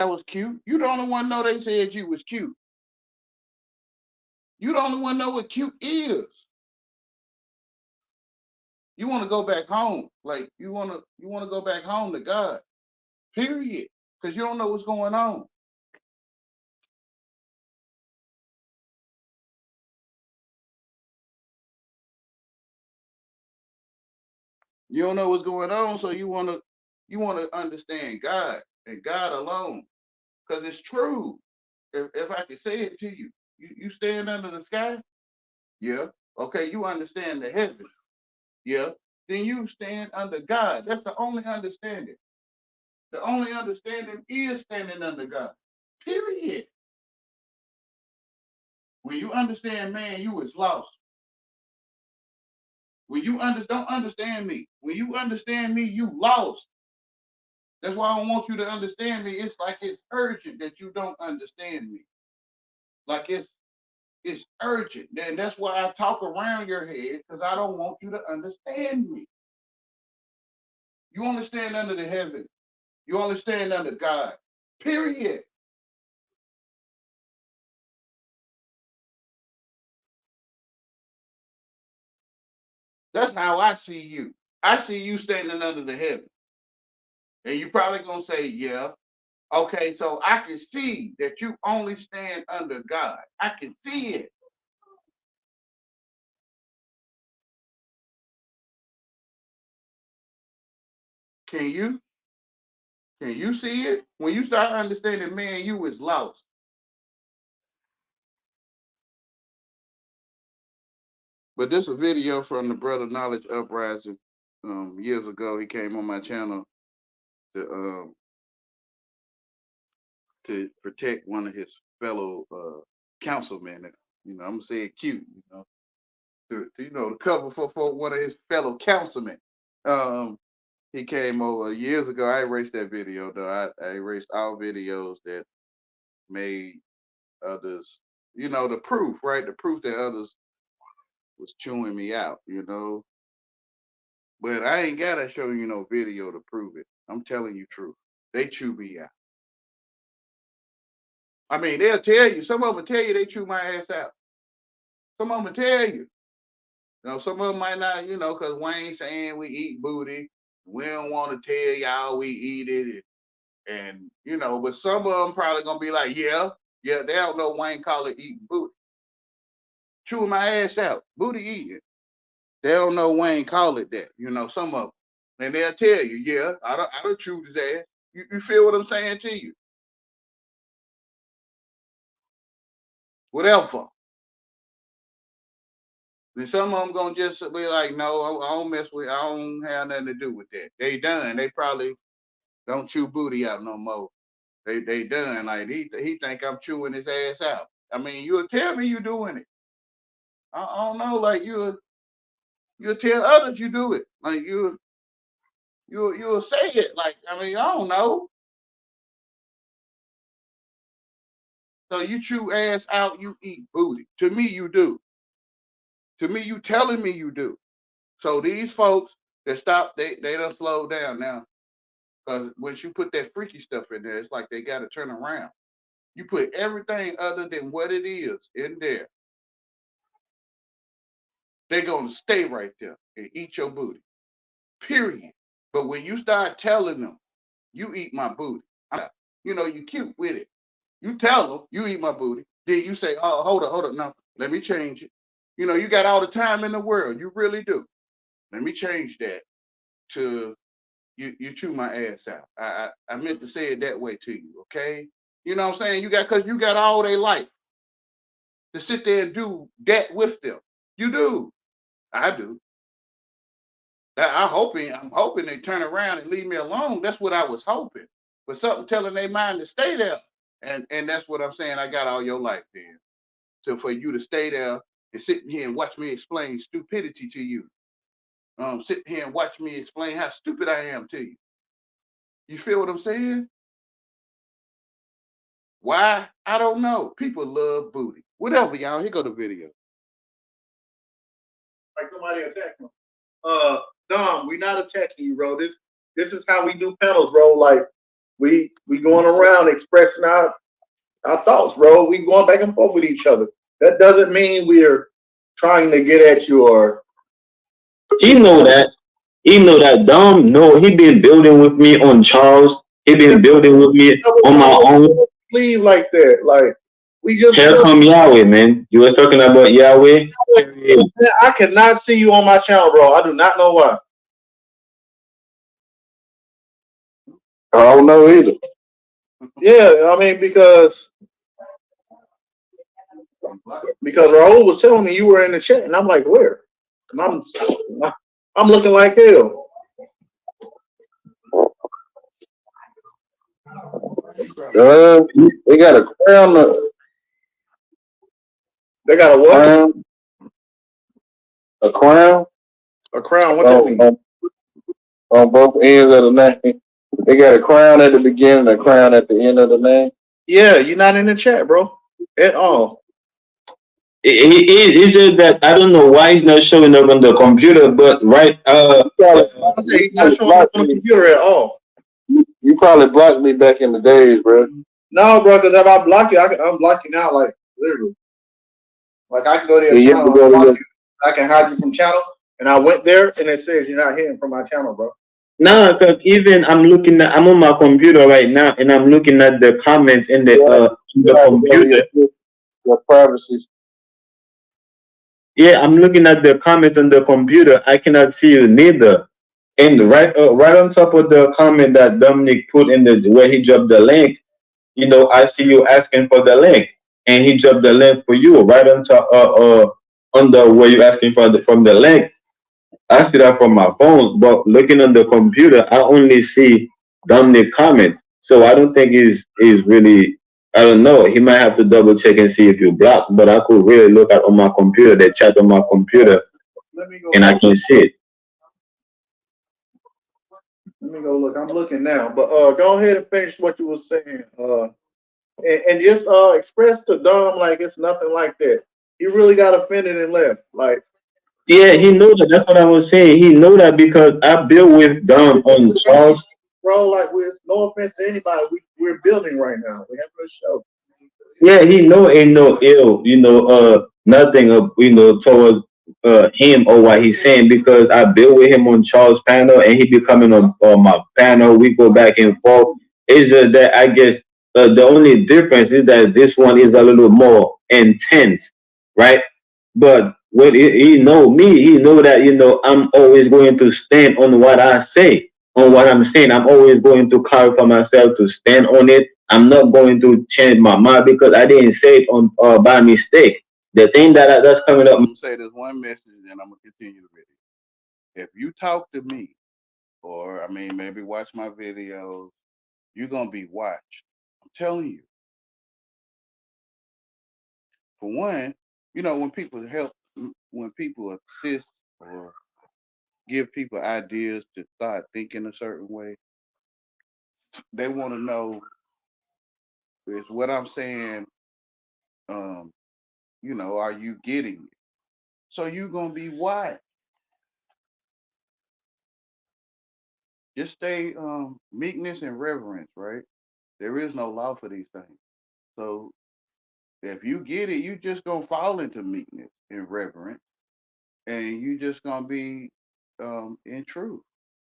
that was cute. You the only one know they said you was cute. You the only one know what cute is. You want to go back home. Like you wanna go back home to God. Period. Because you don't know what's going on. You don't know what's going on, so you wanna understand God and God alone. Because it's true. If I could say it to you, you stand under the sky, yeah. Okay, you understand the heaven, yeah. Then you stand under God. That's the only understanding. The only understanding is standing under God. Period. When you understand man, you is lost. When you don't understand me, when you understand me, you lost. That's why I don't want you to understand me. It's like it's urgent that you don't understand me. Like it's urgent. And that's why I talk around your head because I don't want you to understand me. You understand under the heaven. You understand under God. Period. That's how I see you. I see you standing under the heaven. And you probably gonna say, yeah. Okay, so I can see that you only stand under God. I can see it. Can you? Can you see it? When you start understanding, man, you was lost. But this is a video from the Brother Knowledge Uprising. Years ago, he came on my channel to protect one of his fellow councilmen. I'm gonna say it cute. To cover for one of his fellow councilmen. Um, he came over years ago. I erased that video though. I erased all videos that made others, the proof, right? The proof that others was chewing me out. But I ain't gotta show you no video to prove it. I'm telling you truth. They chew me out. I mean, they'll tell you. Some of them tell you they chew my ass out. Some of them tell you. Some of them might not, because Wayne saying we eat booty. We don't want to tell y'all we eat it. But some of them probably going to be like, yeah, they don't know Wayne call it eating booty. Chewing my ass out, booty eating. They don't know Wayne call it that, some of them. And they'll tell you, yeah, I don't chew his ass. You feel what I'm saying to you? Whatever. Then some of them gonna just be like, no, I don't mess with, I don't have nothing to do with that. They done. They probably don't chew booty out no more. They done. Like he think I'm chewing his ass out. I mean, you'll tell me you doing it. I don't know. Like you'll tell others you do it. Like you'll say it. Like I mean, I don't know. So you chew ass out, you eat booty. To me, you do. To me, you telling me you do. So these folks that stop, they don't slow down now. Because once you put that freaky stuff in there, it's like they got to turn around. You put everything other than what it is in there, they're going to stay right there and eat your booty. Period. But when you start telling them, you eat my booty, you cute with it. You tell them, you eat my booty. Then you say, oh, hold up. No, let me change it. You got all the time in the world. You really do. Let me change that to you chew my ass out. I meant to say it that way to you, okay? You know what I'm saying? Because you got all their life to sit there and do that with them. You do. I do. I'm hoping they turn around and leave me alone. That's what I was hoping. But something telling their mind to stay there. And that's what I'm saying. I got all your life then. So for you to stay there and sit here and watch me explain stupidity to you. Sit here and watch me explain how stupid I am to you. You feel what I'm saying? Why? I don't know. People love booty. Whatever, y'all. Here go the video. Like somebody attacking him. Dom, we're not attacking you, bro. This is how we do panels, bro. Like We going around expressing our thoughts, bro. We going back and forth with each other. That doesn't mean we're trying to get at you or He know that. He know that. Dom know he been building with me on Charles. He been building with me on my own. leave like that. Like we just Here come Yahweh, man. You were talking about Yahweh. I cannot see you on my channel, bro. I do not know why. I don't know either. Yeah, I mean because Raul was telling me you were in the chat, and I'm like, where? And I'm looking like hell. They got a crown. They got a what? Crown. A crown. A crown. What that mean? On both ends of the name. They got a crown at the beginning, a crown at the end of the name. Yeah, you're not in the chat, bro, at all. He is. It's just that I don't know why he's not showing up on the computer. But right, I say he's not showing up on the computer at all. You probably blocked me back in the days, bro. No, bro, because if I block you, I can unblock you now, like literally. Like I can go there, I can hide you from channel, and I went there, and it says you're not hidden from my channel, bro. No, because even I'm on my computer right now, and I'm looking at the comments in the computer. Your privacy. Yeah, I'm looking at the comments on the computer. I cannot see you neither. And right on top of the comment that Dominic put in the where he dropped the link, I see you asking for the link, and he dropped the link for you right on top on the where you asking from the link. I see that from my phone, but looking on the computer, I only see Dominic comment. So I don't think is really. I don't know. He might have to double check and see if you blocked. But I could really look at on my computer, the chat on my computer, and I can see it. Let me go look. I'm looking now, but go ahead and finish what you were saying. And just express to Dom like it's nothing like that. He really got offended and left. Like. Yeah, he know that. That's what I was saying. He know that because I built with Dom on Charles. Bro, like, with no offense to anybody, we're building right now. We have no show. Yeah, he know ain't no ill, nothing, towards him or what he's saying because I built with him on Charles' panel and he be coming on my panel. We go back and forth. It's just that I guess the only difference is that this one is a little more intense, right? But when he know me, he know that I'm always going to stand on what I say, on what I'm saying. I'm always going to clarify myself to stand on it. I'm not going to change my mind because I didn't say it on by mistake. The thing that's coming up. I'm gonna say this one message, and I'm gonna continue the video. If you talk to me, or maybe watch my videos, you're gonna be watched. I'm telling you. For one, when people help, when people assist or give people ideas to start thinking a certain way, they want to know is what I'm saying. Are you getting it? So you're gonna be watched. Just stay meekness and reverence, right? There is no law for these things. So if you get it, you just gonna fall into meekness and reverence, and you just gonna be in truth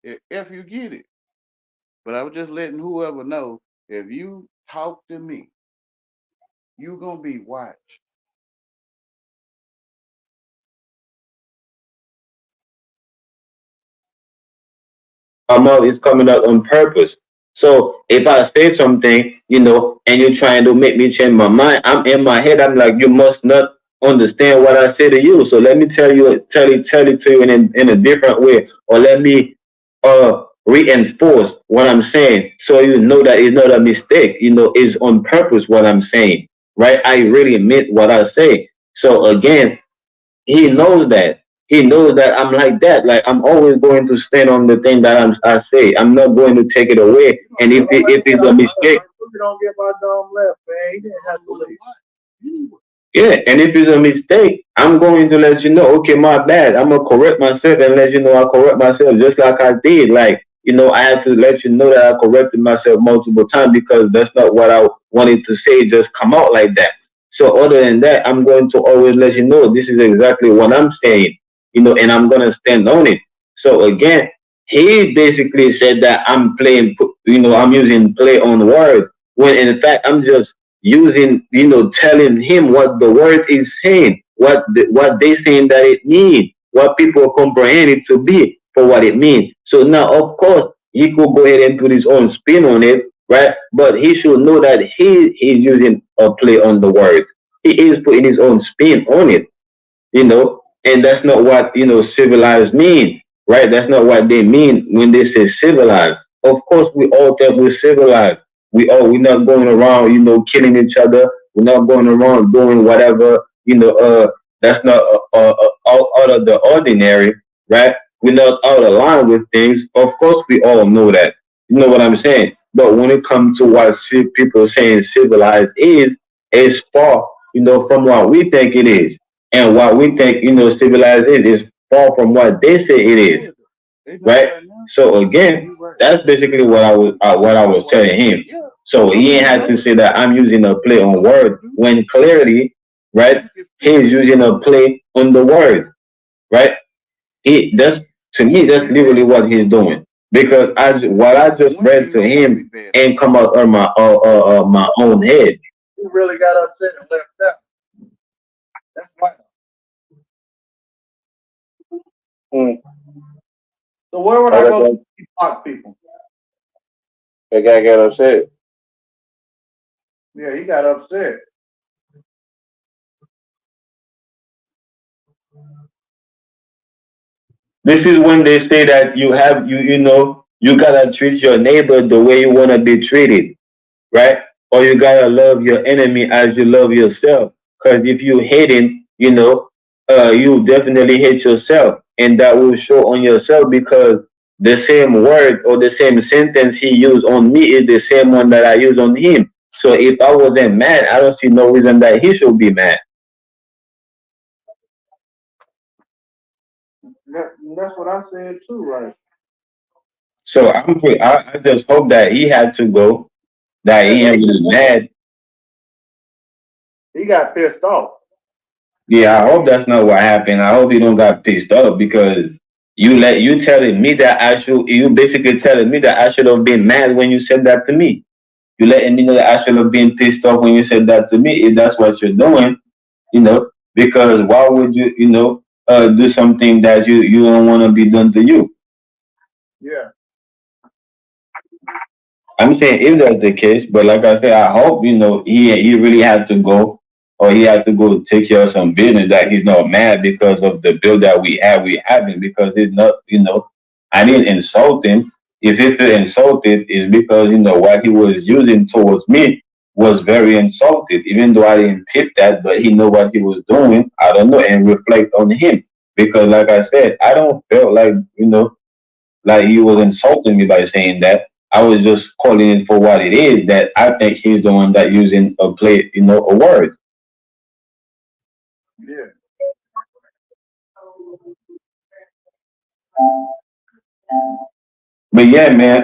if you get it. But I was just letting whoever know if you talk to me, you gonna be watched. My mouth is coming out on purpose. So if I say something, and you're trying to make me change my mind, I'm in my head. I'm like, you must not understand what I say to you. So let me tell it to you in a different way, or let me reinforce what I'm saying, so you know that it's not a mistake. It's on purpose what I'm saying, right? I really meant what I say. So again, he knows that. He knows that I'm like that. Like I'm always going to stand on the thing that I say. I'm not going to take it away. And if it's a mistake, don't get my dumb left, man. He didn't have to leave. Yeah, and if it's a mistake, I'm going to let you know. Okay, my bad. I'm gonna correct myself and let you know I correct myself, just like I did. Like I have to let you know that I corrected myself multiple times because that's not what I wanted to say. Just come out like that. So other than that, I'm going to always let you know this is exactly what I'm saying, and I'm gonna stand on it. So again, he basically said that I'm playing, I'm using play on words when in fact I'm just using, telling him what the word is saying, what they saying that it means, what people comprehend it to be for what it means. So now, of course, he could go ahead and put his own spin on it, right? But he should know that he is using a play on the words. He is putting his own spin on it, and that's not what civilized mean, right? That's not what they mean when they say civilized. Of course, we all think we're civilized. We're not going around, killing each other. We're not going around doing whatever, that's not out of the ordinary, right? We're not out of line with things. Of course, we all know that. You know what I'm saying? But when it comes to what people saying civilized is far, from what we think it is, and what we think, civilized is far from what they say it is, They know right? that now. So Yeah, again, you right. that's basically what I was telling him. Yeah. So he ain't had to say that I'm using a play on word when clearly, right, he's using a play on the word, right? That's to me, that's literally what he's doing because what I just One read thing to nobody him bad. ain't come out of my own head. He really got upset and left out. That's why. Hmm. So where would I go to block people? That guy got upset. Yeah, he got upset. This is when they say that you gotta treat your neighbor the way you wanna be treated, right? Or you gotta love your enemy as you love yourself. Because if you hate him, you definitely hate yourself, and that will show on yourself because the same word or the same sentence he used on me is the same one that I use on him. So if I wasn't mad, I don't see no reason that he should be mad. That's what I said too, right? So I just hope that he had to go, that he ain't really mad. He got pissed off. Yeah, I hope that's not what happened. I hope you don't got pissed off because you telling me that you basically telling me that I should have been mad when you said that to me. You letting me know that I should have been pissed off when you said that to me. If that's what you're doing, because why would you, do something that you don't want to be done to you? Yeah. I'm saying if that's the case, but like I said, I hope he really had to go, or he had to go take care of some business that he's not mad because of the bill that we having because it's not I didn't insult him. If he feel insulted, it's because what he was using towards me was very insulted. Even though I didn't pick that, but he know what he was doing. I don't know and reflect on him because like I said, I don't feel like he was insulting me by saying that. I was just calling it for what it is. That I think he's the one that using a play, a word. Yeah. But yeah, man.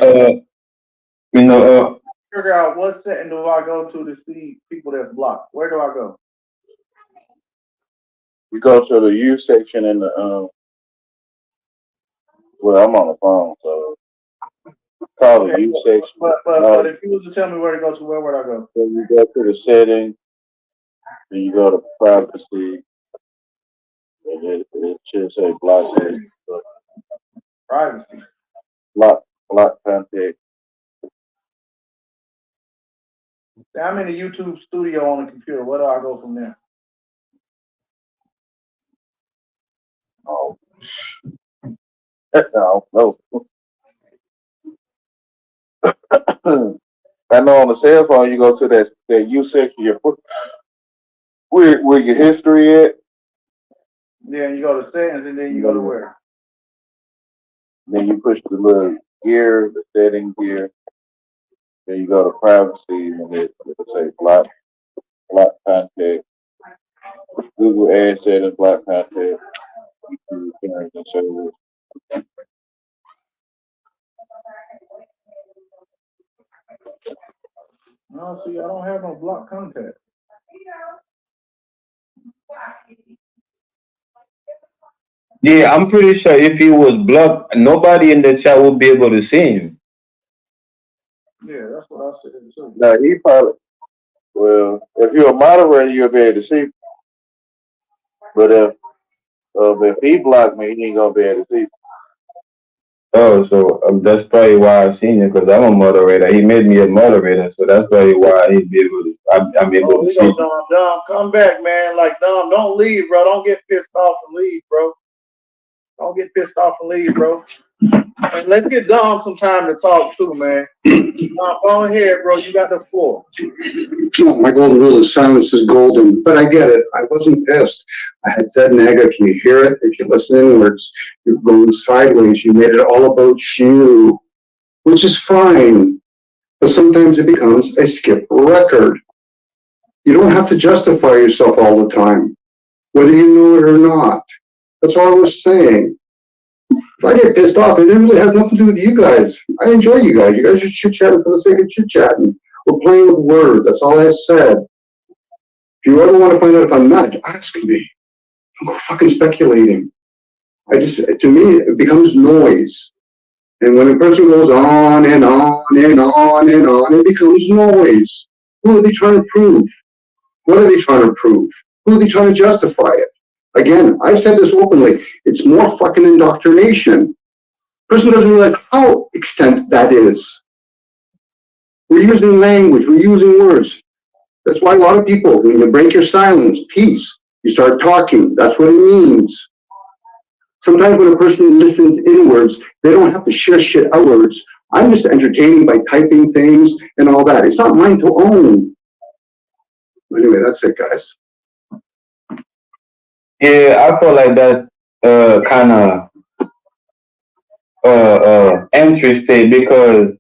You know. Figure out what setting do I go to see people that's blocked. Where do I go? You go to the U section in the well, I'm on the phone, so call the Okay, U section. but if you was to tell me where to go to, where would I go? So you go to the settings, then you go to privacy, and it should say block setting, Privacy. block contact. See, I'm in the YouTube studio on the computer. Where do I go from there? Oh, no. I know on the cell phone you go to that U section, where your history at. Yeah, you go to settings and then you go to where? Then you push the little gear, the setting gear. Then you go to privacy and it'll say block contact. Google Ad settings, block contact. YouTube terms and service. No, see, I don't have no block contact. Yeah, I'm pretty sure if he was blocked, nobody in the chat would be able to see him. Yeah, that's what I said too. Now he probably, well, if you're a moderator, you'll be able to see. But if he blocked me, he ain't gonna be able to see. Oh, so that's probably why I've seen it because I'm a moderator. He made me a moderator, so that's probably why he'd be able to. I'm able Oh, to we see. go, Dom, come back, man. Like, Dom, don't leave, bro. Don't get pissed off and leave, bro. Don't get pissed off and leave, bro. And let's get Dom some time to talk too, man. Dom, go ahead, bro. You got the floor. No, my golden rule is silence is golden, but I get it. I wasn't pissed. I had said nega. Can you hear it? If you listen inwards, you're going sideways. You made it all about you, which is fine. But sometimes it becomes a skip record. You don't have to justify yourself all the time, whether you know it or not. That's all I was saying. If I get pissed off, it really has nothing to do with you guys. I enjoy you guys. You guys are chit-chatting for the sake of chit-chatting. We're playing with words. That's all I said. If you ever want to find out if I'm mad, ask me. I'm fucking speculating. To me, it becomes noise. And when a person goes on and on and on and on, it becomes noise. Who are they trying to prove? What are they trying to prove? Who are they trying to justify it? Again, I said this openly. It's more fucking indoctrination. Person doesn't realize how extent that is. We're using language. We're using words. That's why a lot of people, when you break your silence, peace, you start talking. That's what it means. Sometimes when a person listens inwards, they don't have to share shit outwards. I'm just entertaining by typing things and all that. It's not mine to own. Anyway, that's it, guys. Yeah, I feel like that kind of interesting because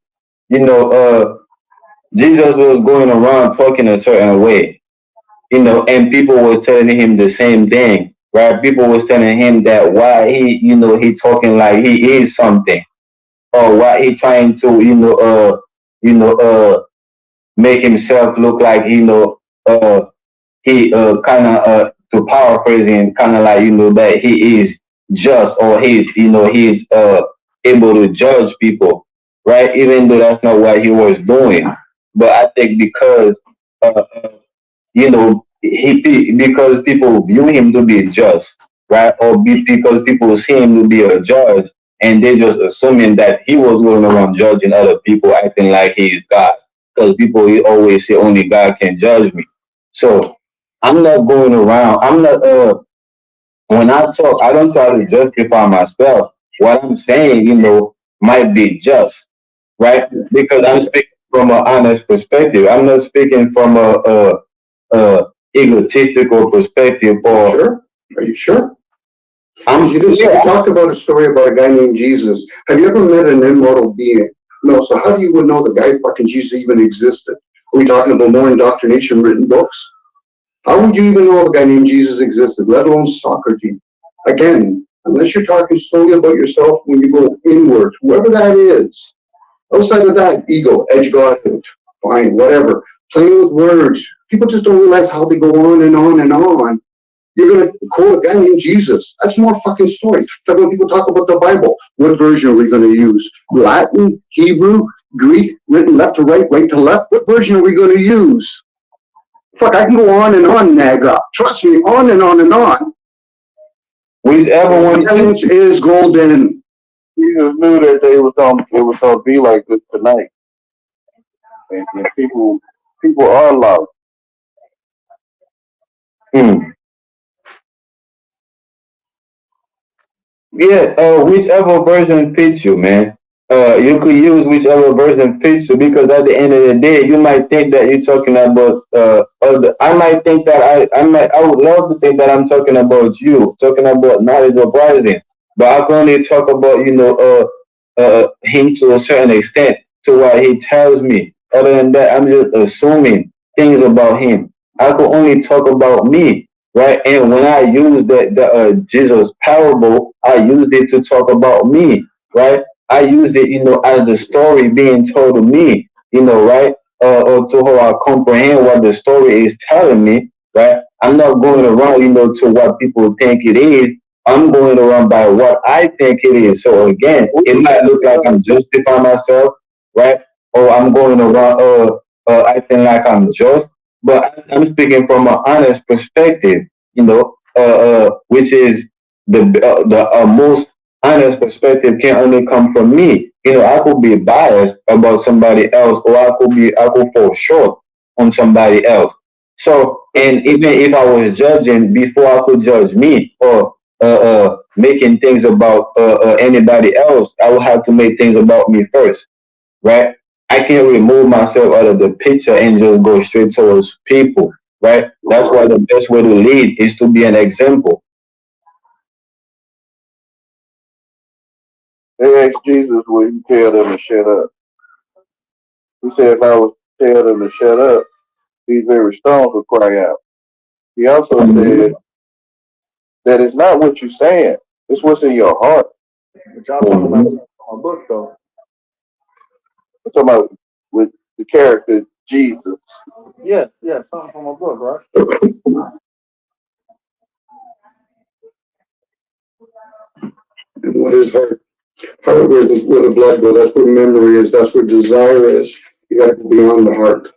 Jesus was going around talking a certain way, and people were telling him the same thing, right? People was telling him that why he talking like he is something, or why he trying to make himself look like he kind of to paraphrasing kind of like that he is just or he's able to judge people, right? Even though that's not what he was doing, but I think because because people view him to be just, right, or because people see him to be a judge, and they just assuming that he was going around judging other people, acting like he's God, because people always say only God can judge me. So I'm not going around. I'm not. When I talk, I don't try to justify myself. What I'm saying, might be just, right? Because I'm speaking from an honest perspective. I'm not speaking from a egotistical perspective. Or Sure? Are you sure? You talked about a story about a guy named Jesus. Have you ever met an immortal being? No. So how do you know the guy fucking Jesus even existed? Are we talking about more indoctrination written books? How would you even know a guy named Jesus existed, let alone Socrates? Again, unless you're talking solely about yourself when you go inward, whoever that is. Outside of that, ego, edge God, fine, whatever. Playing with words. People just don't realize how they go on and on and on. You're going to quote a guy named Jesus. That's more fucking story. Like when people talk about the Bible, what version are we going to use? Latin, Hebrew, Greek, written left to right, right to left? What version are we going to use? Fuck, I can go on and on, Naga. Trust me, on and on and on. Whichever one is golden. Jesus knew that it was gonna be like this tonight, and people are lost. Yeah, whichever version fits you, man. You could use whichever version fits you because at the end of the day, you might think that you're talking about I might think that I would love to think that I'm talking about you, talking about knowledge uprising, but I can only talk about him to a certain extent to what he tells me. Other than that, I'm just assuming things about him. I could only talk about me, right? And when I use the Jesus parable, I used it to talk about me, right? I use it, as the story being told to me. right? Or to how I comprehend what the story is telling me, right? I'm not going around, to what people think it is. I'm going around by what I think it is. So again, it might look like I'm justifying myself, right? Or I'm going around acting like I'm just, but I'm speaking from an honest perspective, which is the most honest perspective can only come from me. I could be biased about somebody else, or I could fall short on somebody else. So, and even if I was judging before I could judge me, or making things about anybody else, I would have to make things about me first, right? I can't remove myself out of the picture and just go straight towards people, right? That's why the best way to lead is to be an example. They asked Jesus, would he tell them to shut up? He said, if I was to tell them to shut up, these very stones would cry out. He also said that it's not what you're saying, it's what's in your heart. But y'all talking about something from a book though. I'm talking about with the character Jesus. Yeah, something from a book, right? And what is heart? Heart where the blood goes, that's where memory is, that's where desire is. You gotta go beyond the heart.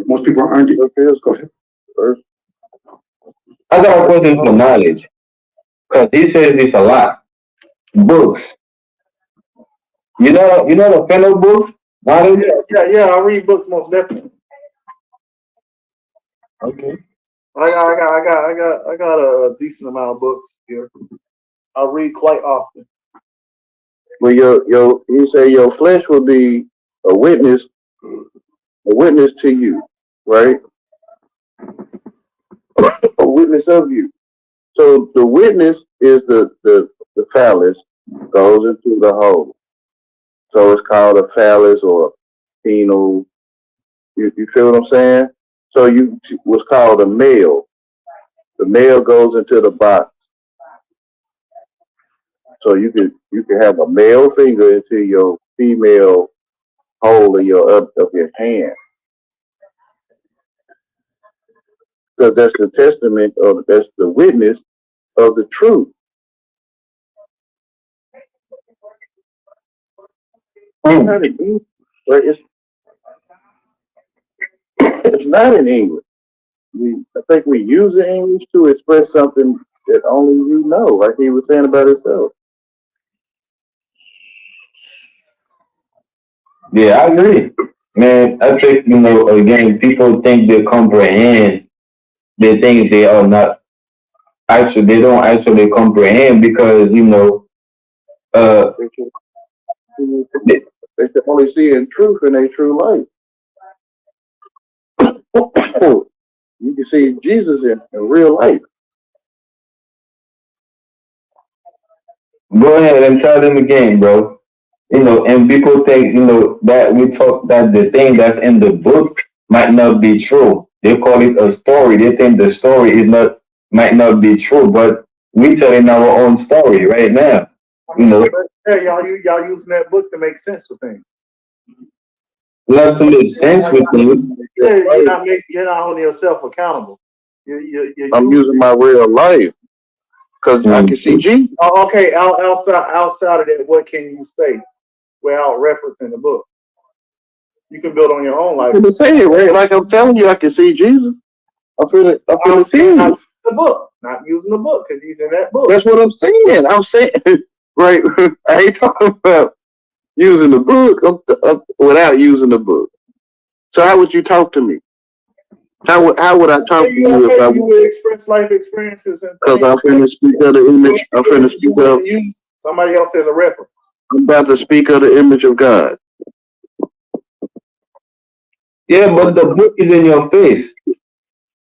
Most people aren't. Go ahead. First, I got a question for knowledge, because he says this a lot. Books. You know the fellow books? Knowledge? Yeah, I read books most definitely. Okay. I got a decent amount of books here. I read quite often. well, you say your flesh will be a witness to you, right? A witness of you. So the witness is the phallus goes into the hole. So it's called a phallus or penal. You feel what I'm saying? So you what's called a male. The male goes into the box. So you can have a male finger into your female hole of your hand. Because that's the testament of that's the witness of the truth. It's not in English, but it's not in English. I think we use the English to express something that only you know, like he was saying about himself. Yeah, I agree. Man, I think, again, people think they comprehend the things they are not actually, they don't actually comprehend because, uh, They can only see in truth in a true life. You can see Jesus in real life. go ahead and try them again, bro. And people think, that we talk that the thing that's in the book might not be true. They call it a story. They think the story might not be true, but we telling our own story right now. Yeah, y'all using that book to make sense of things. Not to make sense with things. Yeah, you're not holding yourself accountable. I'm using my real life because I can see Jesus. Oh, okay. Outside of that, what can you say without referencing the book? You can build on your own life. I'm gonna say it, right? Like I'm telling you, I can see Jesus. I feel it. I feel it. Not the book, not using the book because he's in that book. That's what I'm saying. I'm saying, right? I ain't talking about using the book without using the book. So how would you talk to me? How would I talk to you if I would express life experiences and because I'm finna speak of the image. I'm finna speak of somebody else as a reference. I'm about to speak of the image of God. Yeah, but the book is in your face.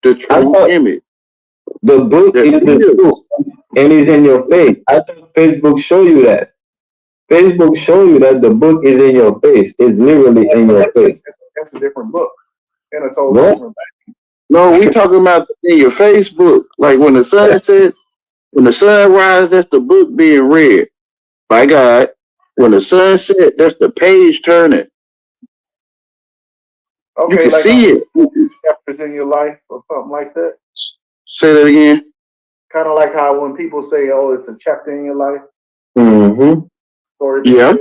The true image. The book is the truth and it's in your face. I thought Facebook show you that. Facebook show you that the book is in your face. It's literally in your face. That's a different book. And a totally different thing. No, we talking about in your Facebook. Like when the sun sets, when the sun rises, that's the book being read by God. When the sun set, that's the page turning. You Okay, can like see it. chapters in your life or something like that. Say that again. Kind of like how when people say, "Oh, it's a chapter in your life," Mm-hmm. or Yeah.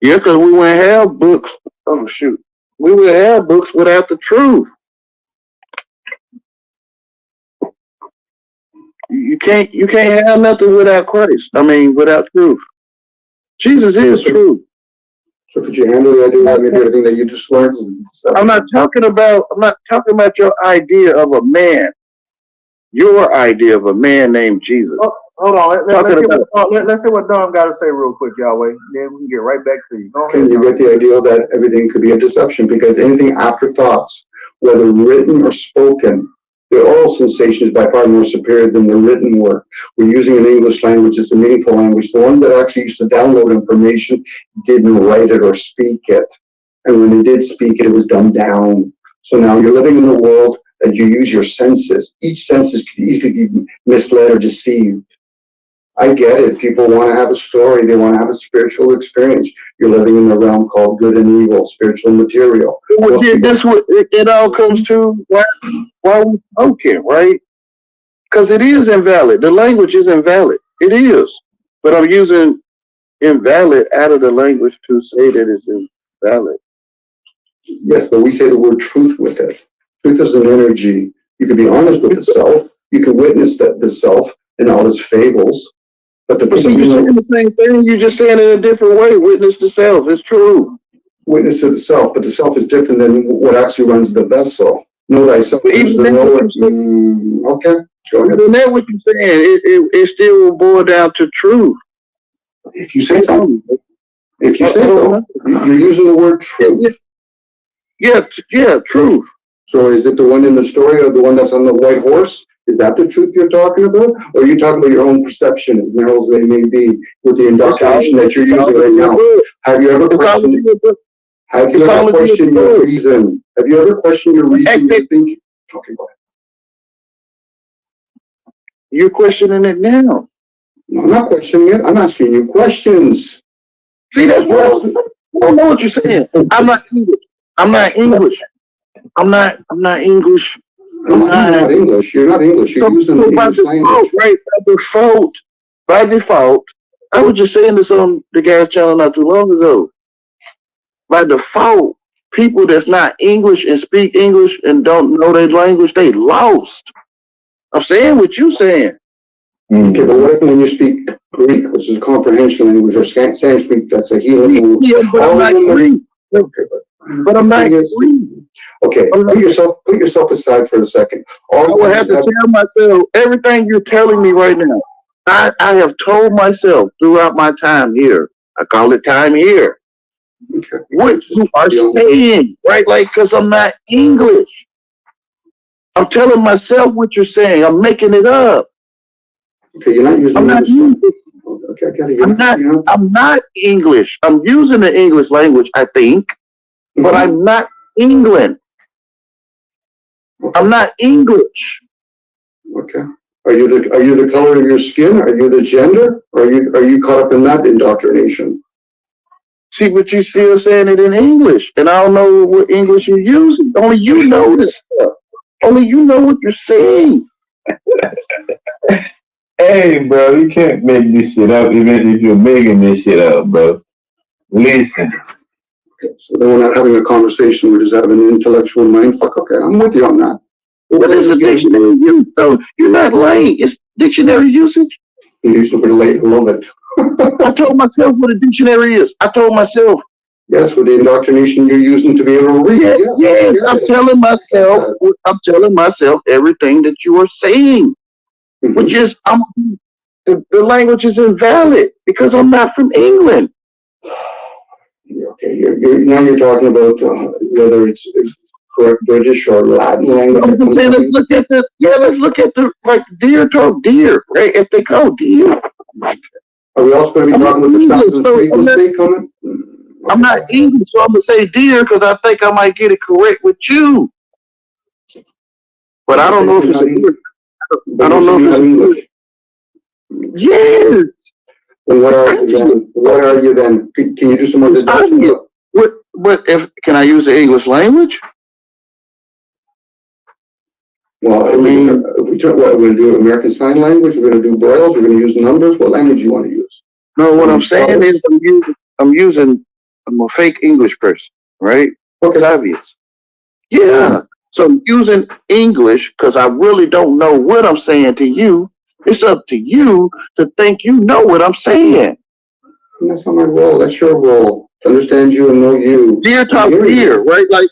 Yeah, because we wouldn't have books. Oh shoot. We would have books without the truth. You can't have nothing without Christ. I mean, without truth. Jesus is truth. So could you handle the idea that maybe everything that you just learned? I'm not talking about your idea of a man. Your idea of a man named Jesus. Oh, hold on. Let's see what Dom got to say real quick, Yahweh. Then we can get right back to you. Go ahead. Can you get the idea that everything could be a deception? Because anything after thoughts, whether written or spoken, the oral sensation is by far more superior than the written work. We're using an English language, it's a meaningful language. The ones that actually used to download information didn't write it or speak it. And when they did speak it, it was dumbed down. So now you're living in a world that you use your senses. Each senses could easily be misled or deceived. I get it. People want to have a story. They want to have a spiritual experience. You're living in a realm called good and evil, spiritual and material. Well, that's what it all comes to. Why we spoken, right? Because it is invalid. The language is invalid. It is. But I'm using invalid out of the language to say that it's invalid. Yes, but we say the word truth with it. Truth is an energy. You can be honest with the self. You can witness that the self in all its fables. But You're saying the same thing. You're just saying it in a different way. Witness to self. It's true. Witness to the self, but the self is different than what actually runs the vessel. Know thyself. Even Okay, go ahead. Isn't that what you're saying? It still will boil down to truth. If you say so. If you say so, you're using the word truth. Yeah, truth. So is it the one in the story or the one that's on the white horse? Is that the truth you're talking about? Or are you talking about your own perception, as narrow as they may be, with the indoctrination that you're using right now? Have you ever questioned your reason? Have you ever questioned your reason? Okay, go ahead. You're questioning it now. No, I'm not questioning it. I'm asking you questions. See, that's what I don't know what you're saying. I'm not English. I'm not English. I'm not English. You're not English. You're not English. You're using the English language. Right, by default, I was just saying this on the gas channel not too long ago. By default, people that's not English and speak English and don't know their language, they lost. I'm saying what you're saying. Okay, but what if when you speak Greek, which is a comprehension language, or Sanskrit, that's a healing language? Yeah, but I'm not Greek. Okay, but I'm not Greek. Okay, put yourself aside for a second. I would have to tell myself everything you're telling me right now. I have told myself throughout my time here. I call it time here. Okay. What you are saying, right? Like, because I'm not English. I'm telling myself what you're saying. I'm making it up. Okay, you're not using. I'm not English. Okay, I get it. I'm not English. I'm using the English language, I think, but I'm not England. I'm not English. Okay. Are you the color of your skin? Are you the gender? Or are you caught up in that indoctrination? See, but you still saying it in English, and I don't know what English you're using. Only you know this stuff. Only you know what you're saying. Hey, bro, you can't make this shit up, even if you're making this shit up, bro. Listen. Okay, so then we're not having a conversation. We're just having an intellectual mind fuck. Okay, I'm with you on that. What is a dictionary use? So you're not lying. It's dictionary usage. You used to be late a little bit. I told myself what a dictionary is. I told myself. Yes, with the indoctrination you're using to be able to read. Yes, I'm telling myself everything that you are saying, which is the language is invalid because I'm not from England. Okay, now you're talking about whether it's correct British or Latin language. Let's look at the like deer talk deer, right? If they call deer. Are we also going to be talking about the substance frequency coming? I'm not English, so I'm going to say deer because I think I might get it correct with you. But I don't know if it's a deer. I don't know if it's English. Yes. And what are you then? What are you then? Can you do some more deduction? What if, can I use the English language? Well, I mean, if we talk, what, we're gonna do American Sign Language, we're gonna do Braille's, we're gonna use numbers, what language do you wanna use? No, what I'm saying is I'm a fake English person, right? Okay. It's obvious. Yeah. So I'm using English because I really don't know what I'm saying to you. It's up to you to think you know what I'm saying. And that's not my role, that's your role, to understand you and know you. Deer talk deer, right? Like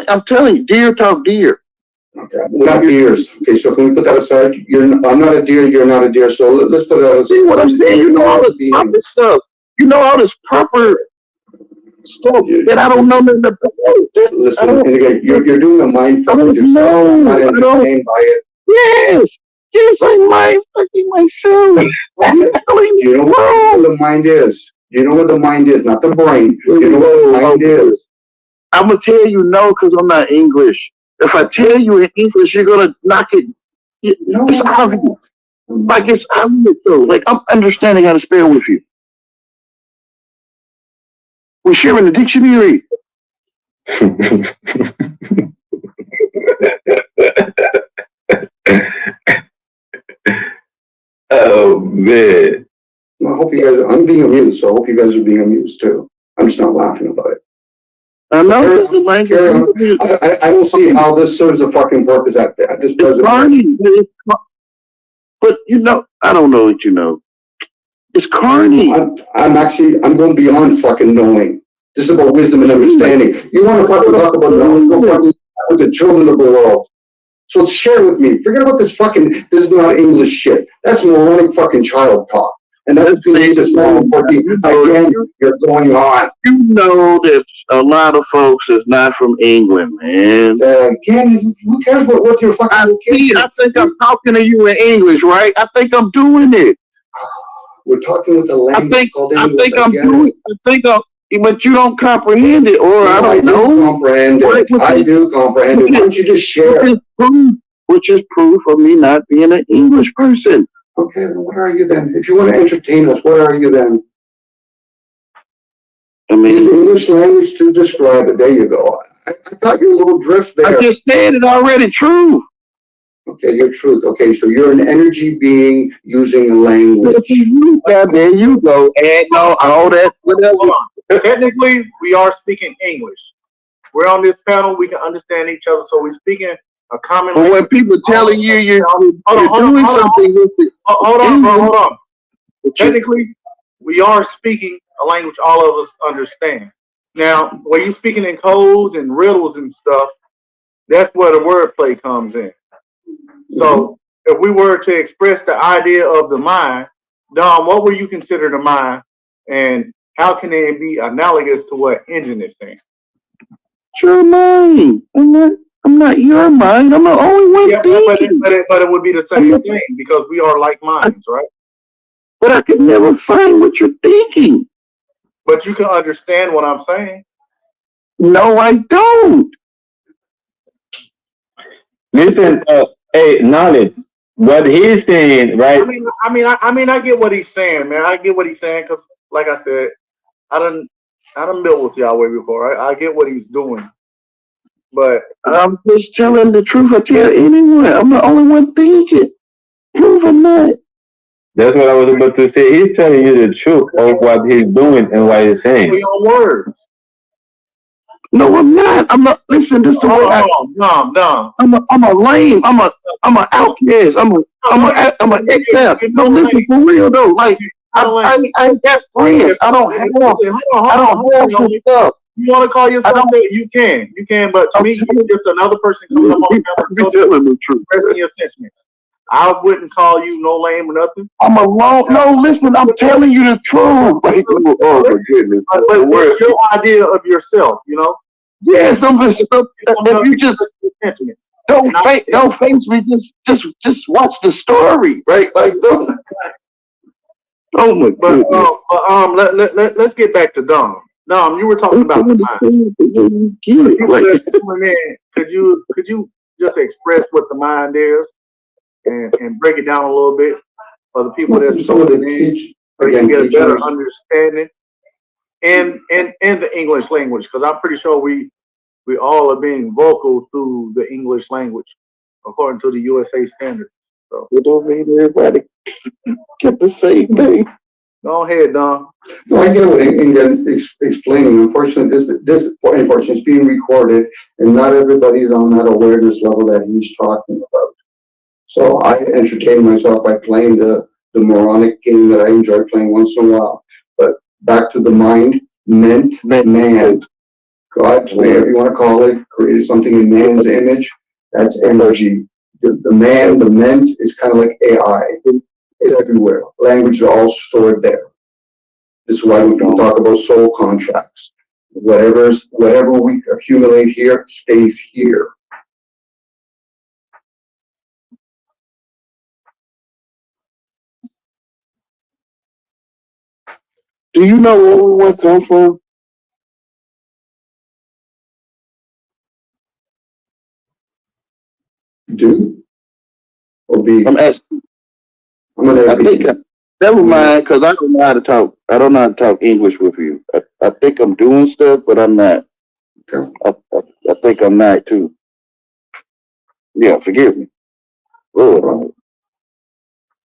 I'm telling you, deer talk deer. Okay, we're not deers. Okay, so can we put that aside? I'm not a deer, you're not a deer, so let's put that aside. See what I'm saying? You know all this proper stuff. You know all this proper stuff that I don't know nothing about. Listen, and again, you're doing a mind fuck with yourself. I'm not entertained by it. Yes, I'm mind fucking myself. I'm telling You know what the mind is. You know what the mind is, not the brain. You know what the mind is. I'm gonna tell you no because I'm not English. If I tell you in English, you're gonna knock it. No. It's obvious. Like it's obvious though. Like I'm understanding how to spell with you. We're sharing the dictionary. Oh man. I hope you guys, I'm being amused, so I hope you guys are being amused too. I'm just not laughing about it. I know the language. I don't see how this serves a fucking purpose at this present. Carney. But you know, I don't know what you know. It's carny. I'm going beyond fucking knowing. This is about wisdom and understanding. You want to fucking talk about knowing, go fucking with the children of the world. So share with me. Forget about this fucking, this is not English shit. That's moronic fucking child talk. And that's between just 9 and 14. Again, you're going on. You know that a lot of folks is not from England, man. Again, who cares what your fucking kid? I think I'm talking to you in English, right? I think I'm doing it. We're talking with a language called English. But you don't comprehend it, or I don't know. Comprehend it. I do comprehend it. Why don't you just share? Which is proof of me not being an English person. Okay, then what are you then? If you want to entertain us, what are you then? I mean, the English language to describe it. There you go. I got your little drift there. I just said it already. True. Okay, your truth. Okay, so you're an energy being using language. Yeah, there you go. And no, all that. Hold on. Technically, we are speaking English. We're on this panel. We can understand each other, so we're speaking a common. But when people telling you you're doing something with it. Hold on, bro. Hold on. Technically, we are speaking a language all of us understand. Now, when you're speaking in codes and riddles and stuff, that's where the wordplay comes in. So, if we were to express the idea of the mind, Dom, what would you consider the mind, and how can it be analogous to what Engine is saying? Your mind. I'm not your mind. I'm the only one thinking. But it would be the same thing because we are like minds, right? But I can never find what you're thinking. But you can understand what I'm saying. No, I don't. Listen, hey, Knowledge, what he's saying, right? I mean, I get what he's saying, man. I get what he's saying because, like I said, I done built with y'all way before. I get what he's doing, but I'm just telling the truth. I tell anyone. I'm the only one thinking. Prove or not. That's what I was about to say. He's telling you the truth of what he's doing and what he's saying. Your words. No, I'm not. I'm not. Listen, this is the way No. I'm a lame. I'm an outcast. I'm an exile. No, listen for real though. Like I ain't got friends. I don't have some stuff. You want to call yourself that? You can. But to me, you're just another person coming up on the camera telling the truth, expressing your sentiments. I wouldn't call you no lame or nothing. I'm alone. No, listen, I'm telling you the truth. Oh my goodness. But what's your idea of yourself, you know? Yes, I'm just, if you just don't face me, just watch the story, right? Like, oh my goodness. Let's get back to Dom. Dom, you were talking about the mind. Could you just express what the mind is and break it down a little bit for the people that's so you Again, get a each better other's- understanding in the English language. Because I'm pretty sure we all are being vocal through the English language according to the USA standard. So It don't mean everybody get the same thing. go ahead, Don. No, I get what Inga explaining. Unfortunately, this unfortunately is being recorded, and not everybody's on that awareness level that he's talking about. So I entertain myself by playing the moronic game that I enjoy playing once in a while. But back to the mind, meant man. God, whatever you want to call it, created something in man's image. That's energy. The man, the ment is kind of like AI. It's everywhere. Language is all stored there. This is why we can talk about soul contracts. Whatever we accumulate here stays here. Do you know where we went come from? Do or be. I'm asking. I'm gonna I think, never mind, because I don't know how to talk. I don't know how to talk English with you. I think I'm doing stuff, but I'm not. Okay. I think I'm not too. Yeah, forgive me. Lord,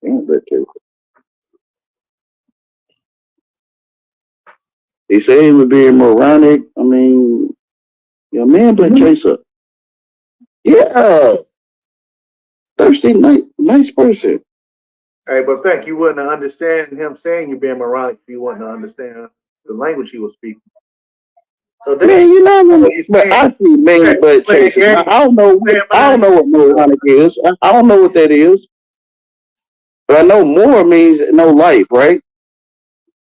damn that too. He said he was being moronic. I mean, your man been chaser. Yeah. Thirsty, nice person. Hey, but think you wouldn't understand him saying you're being moronic if you wouldn't understand the language he was speaking. So Man, then, you know, what he's but saying. I see man butt Play chaser. again. I don't know. I don't know what moronic is. I don't know what that is. But I know more means no life, right?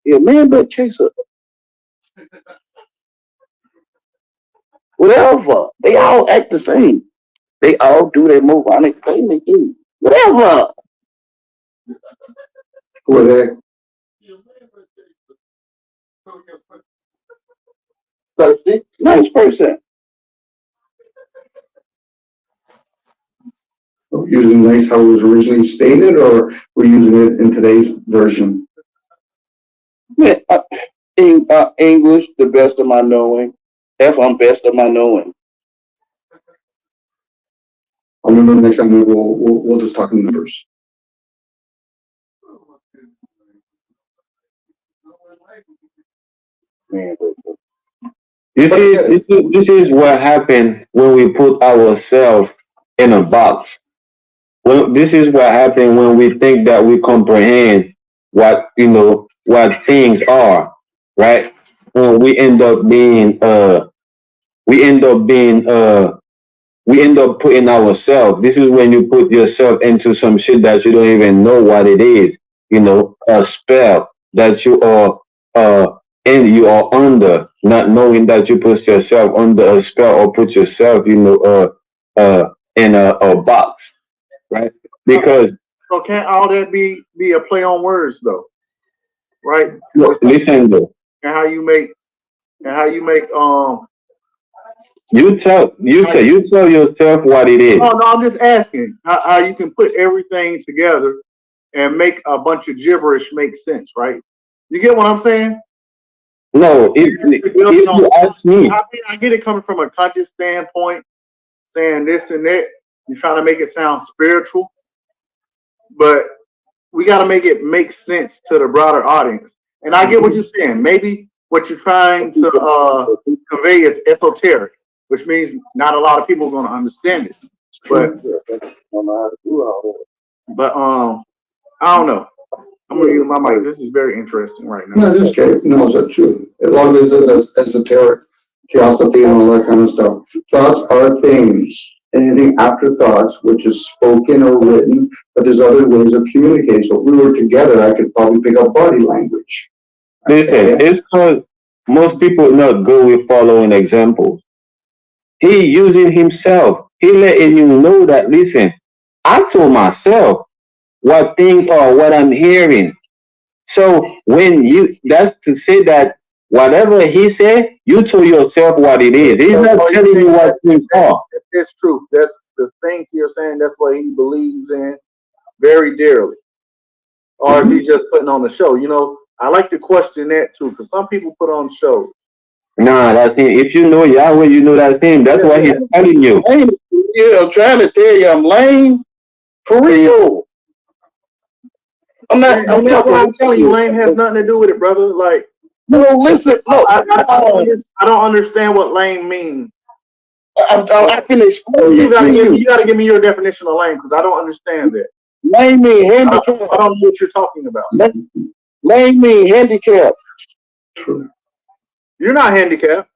Yeah, man butt chaser. Whatever. They all act the same. They all do their moronic thing. They do. Whatever. Who are they? Thirsty. Nice person. Are we using nice how it was originally stated, or we're using it in today's version? Man, English, the best of my knowing. That's on best of my knowing. I remember next time we'll just talk in numbers. Man, This is what happened when we put ourselves in a box. Well, this is what happened when we think that we comprehend what things are, right? When we end up putting ourselves. This is when you put yourself into some shit that you don't even know what it is. A spell that you are under, not knowing that you put yourself under a spell or put yourself, in a box, right? Because So can't all that be a play on words though, right? listen, though, And how you make you tell yourself what it is. no, I'm just asking how you can put everything together and make a bunch of gibberish make sense, right? You get what I'm saying? No, if you ask me, I get it coming from a conscious standpoint, saying this and that. You're trying to make it sound spiritual, but we got to make it make sense to the broader audience. And I get what you're saying. Maybe what you're trying to convey is esoteric, which means not a lot of people are going to understand it. But I don't know. I'm gonna use my mic. This is very interesting right now. No, just kidding. No, is that true? A lot of it is esoteric, theosophy and all that kind of stuff. Thoughts are things. Anything after thoughts, which is spoken or written, but there's other ways of communicating. So if we were together, I could probably pick up body language. listen, it's because most people not go with following examples. He using himself. He letting you know that, listen, I told myself what things are, what I'm hearing. So that's to say that whatever he said, you told yourself what it is. He's not telling you what things are. It's truth. That's the things you're saying. That's what he believes in very dearly. or is he just putting on the show? You know, I like to question that too, because some people put on shows. Nah, that's him. If you know Yahweh, you know that's him. That's why he's telling you. Lame. Yeah, I'm trying to tell you, I'm lame. For real. I'm not. I'm telling you, lame has nothing to do with it, brother. Like, no, listen. No, I don't understand what lame means. I can explain You it to you. gotta give me your definition of lame because I don't understand that. Lame mean I handicap. don't know what you're talking about. Lame mean handicap. You're not handicapped.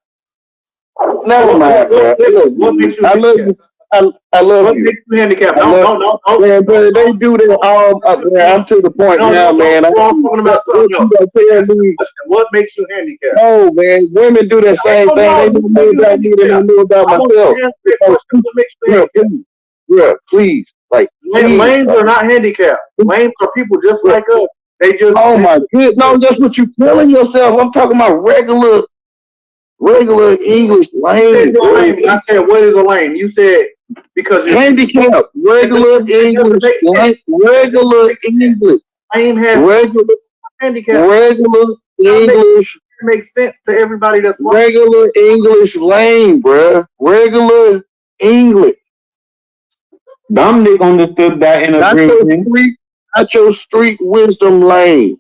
Never mind, bro. What makes you I love handicapped? you. I love What you. makes you handicapped? No. Man, brother, they do that all up there. I'm to the point now, man. I'm talking about something else. Tell me, What makes you handicapped? no, man. Women do that same thing. They don't know about me. They don't know about I want you myself. to answer that question. What makes you handicapped? Bro, please. Like, Lames are not handicapped. Lames are people just like us. They just. oh my goodness. No, that's what you're telling yourself. I'm talking about regular English lame. I said, what is a lame? You said because you're handicap. Regular English. Regular English. lame has Regular handicap. Regular English. It makes sense to everybody that's Regular English lame, bruh. Regular English. Dominic understood that in a Not great your thing. street, not your street wisdom lane.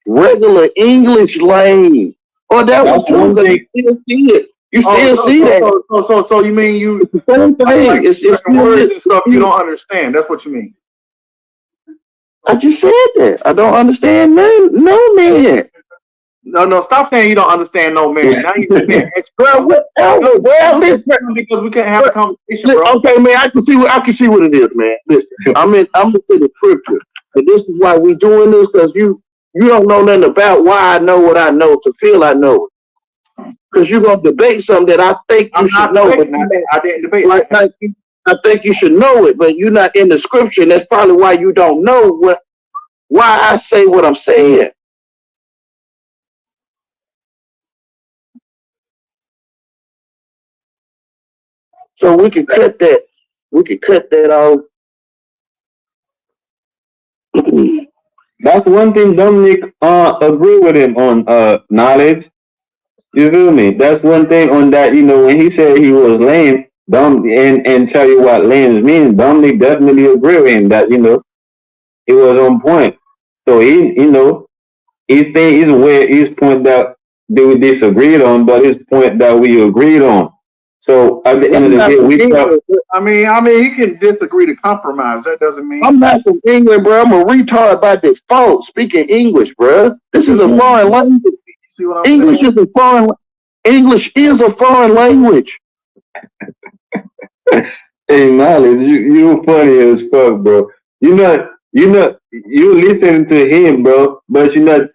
Regular English lane. Oh, that was That's one too, thing. you still see it. You still see that. So you mean you It's the same thing. like, It's words and stuff you don't understand. That's what you mean. I just said that. I don't understand no man. No, stop saying you don't understand no man. Now you're being extra. Bro, whatever. Well, listen. Because we can't have a conversation, bro. Okay, man, I can see what it is, man. Listen, I'm into the scripture. And this is why we doing this, because you don't know nothing about why I know what I know to feel I know it. Because you're gonna debate something that I think you should know. But I didn't debate. Like I think you should know it, but you're not in the scripture, and that's probably why you don't know why I say what I'm saying. So we can cut that. We can cut that off. That's one thing Dominic agree with him on knowledge. You feel me? That's one thing on that, when he said he was lame, and tell you what lame means, Dominic definitely agree with him that, he was on point. So his where his point that they disagreed on, but his point that we agreed on. So at the end of the day, we talk. I mean, he can disagree to compromise. That doesn't mean I'm not from England, bro. I'm a retard by default speaking English, bro. This is a foreign language. See what I'm English saying? English is a foreign language. Hey, knowledge, you funny as fuck, bro. You listening to him, bro, but you're not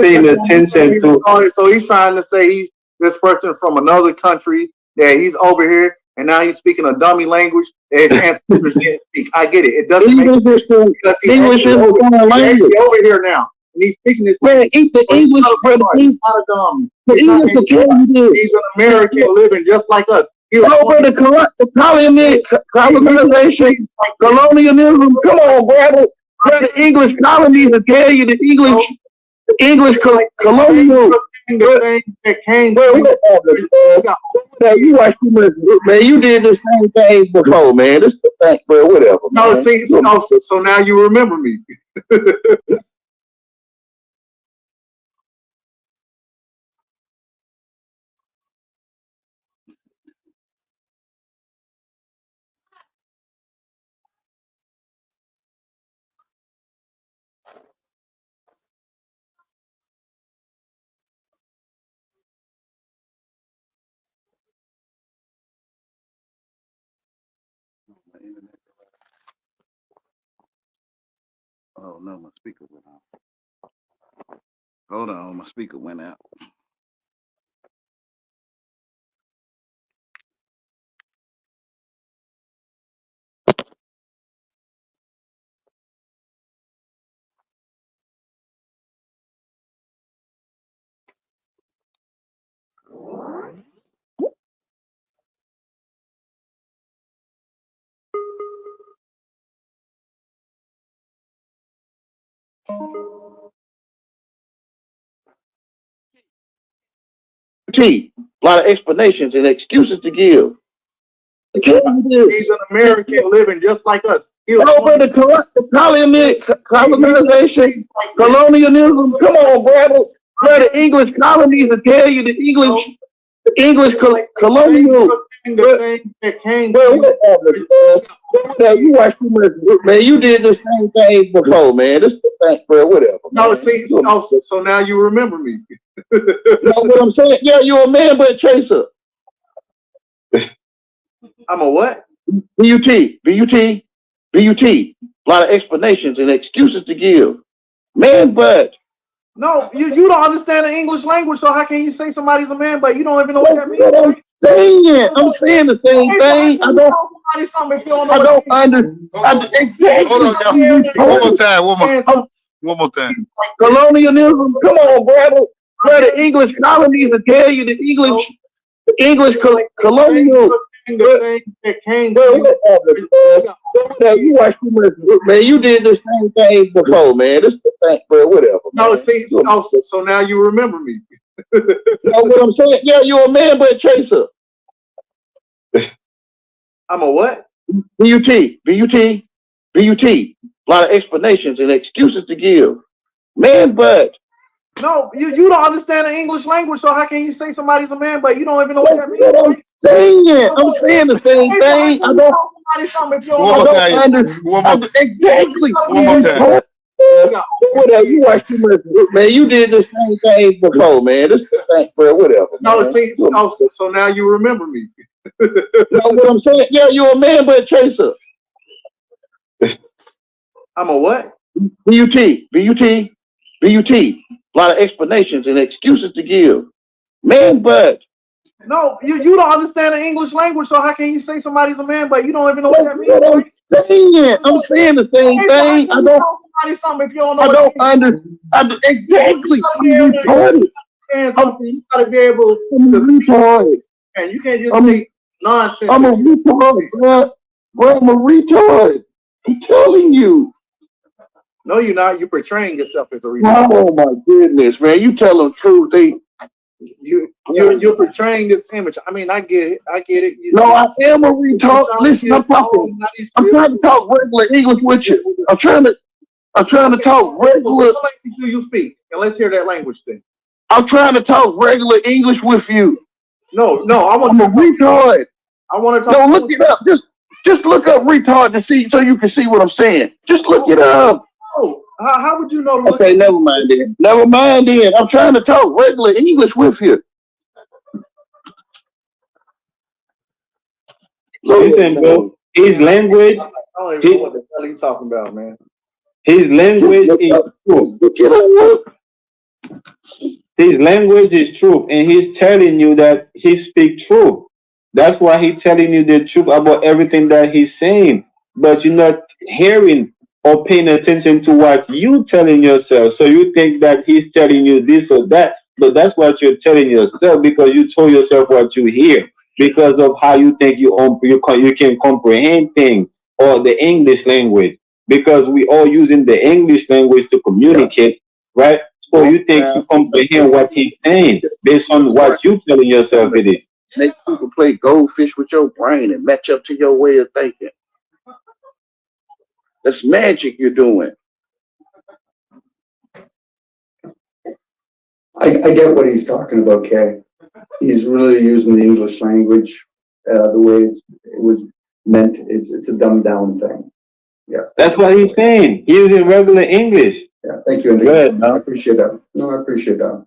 paying attention to. So he's trying to say he's this person from another country that he's over here, and now he's speaking a dummy language that his ancestors didn't speak. I get it. It doesn't make sense because English is a foreign language. He's over here now, and he's speaking this. Man, eat the English, brother. He's not a dumb. The English will tell you this. He's an American living just like us. No, but the colonization, colonialism. Come on, brother. The English colonies will tell you the English colonial. Now you watch too much, man. You did the same thing before, man. This is the thing, bro. Whatever. No, see, so now you remember me. Oh no, my speaker went out. Hold on, my speaker went out. A lot of explanations and excuses to give. He's an American living just like us. Over the colonization, colonialism. Come on, brother. Where the English colonies will tell you the English colonial. You watch too much, man. You did the same thing before, man. This is the thing, bro. Whatever. No, see, so now you remember me. You know what I'm saying? Yeah, you're a man, but chaser. I'm a what? B-U-T. A lot of explanations and excuses to give. Man, but. No, you don't understand the English language, so how can you say somebody's a man, but you don't even know what that means? I'm saying the same thing. I don't understand. Exactly. One more time. Colonialism. Come on, brother. Where the English colonies will tell you the English colonial. You watch too much, man. You did the same thing before, man. This is the thing, bro. Whatever. No, see, so now you remember me. You know what I'm saying? Yeah, you're a man, but chaser. I'm a what? B-U-T. A lot of explanations and excuses to give. Man, but. No, you don't understand the English language, so how can you say somebody's a man, but you don't even know what that means? I'm saying the same thing. I don't understand. Exactly. One more time. Whatever. You watch too much, man. You did the same thing before, man. This is the thing, bro. Whatever. No, see, so now you remember me. You know what I'm saying? Yeah, you're a man, but chaser. I'm a what? B-U-T. A lot of explanations and excuses to give. Man, but. No, you don't understand the English language, so how can you say somebody's a man, but you don't even know what that means? I'm saying the same thing. I don't understand. Exactly. You gotta be able to, and you can't just say nonsense. I'm a retard, bro. I'm a retard. I'm telling you. No, you're not. You're portraying yourself as a retard. Oh my goodness, man! You tell them truth. You're portraying this image. I mean, I get it. No, I am a retard. Listen, I'm trying to talk regular English with you. I'm trying to talk regular. What language do you speak? And let's hear that language then. I'm trying to talk regular English with you. No, I'm a retard. I want to talk. No, look it up. Just look up retard to see, so you can see what I'm saying. Just look it up. Oh, how would you know? Okay, never mind then. I'm trying to talk regular English with you. Listen, bro. His language. I don't even know what the hell he's talking about, man. His language is truth. His language is truth, and he's telling you that he speaks truth. That's why he's telling you the truth about everything that he's saying. But you're not hearing or paying attention to what you're telling yourself. So you think that he's telling you this or that, but that's what you're telling yourself because you told yourself what you hear because of how you think you can comprehend things or the English language. Because we all using the English language to communicate, right? So you think you comprehend what he's saying based on what you're telling yourself it is. Make people play goldfish with your brain and match up to your way of thinking. That's magic you're doing. I get what he's talking about, Kay. He's really using the English language the way it was meant. It's a dumbed down thing. Yeah. That's what he's saying. He's using regular English. Yeah, thank you, Andy. Good, I appreciate that. No, I appreciate that.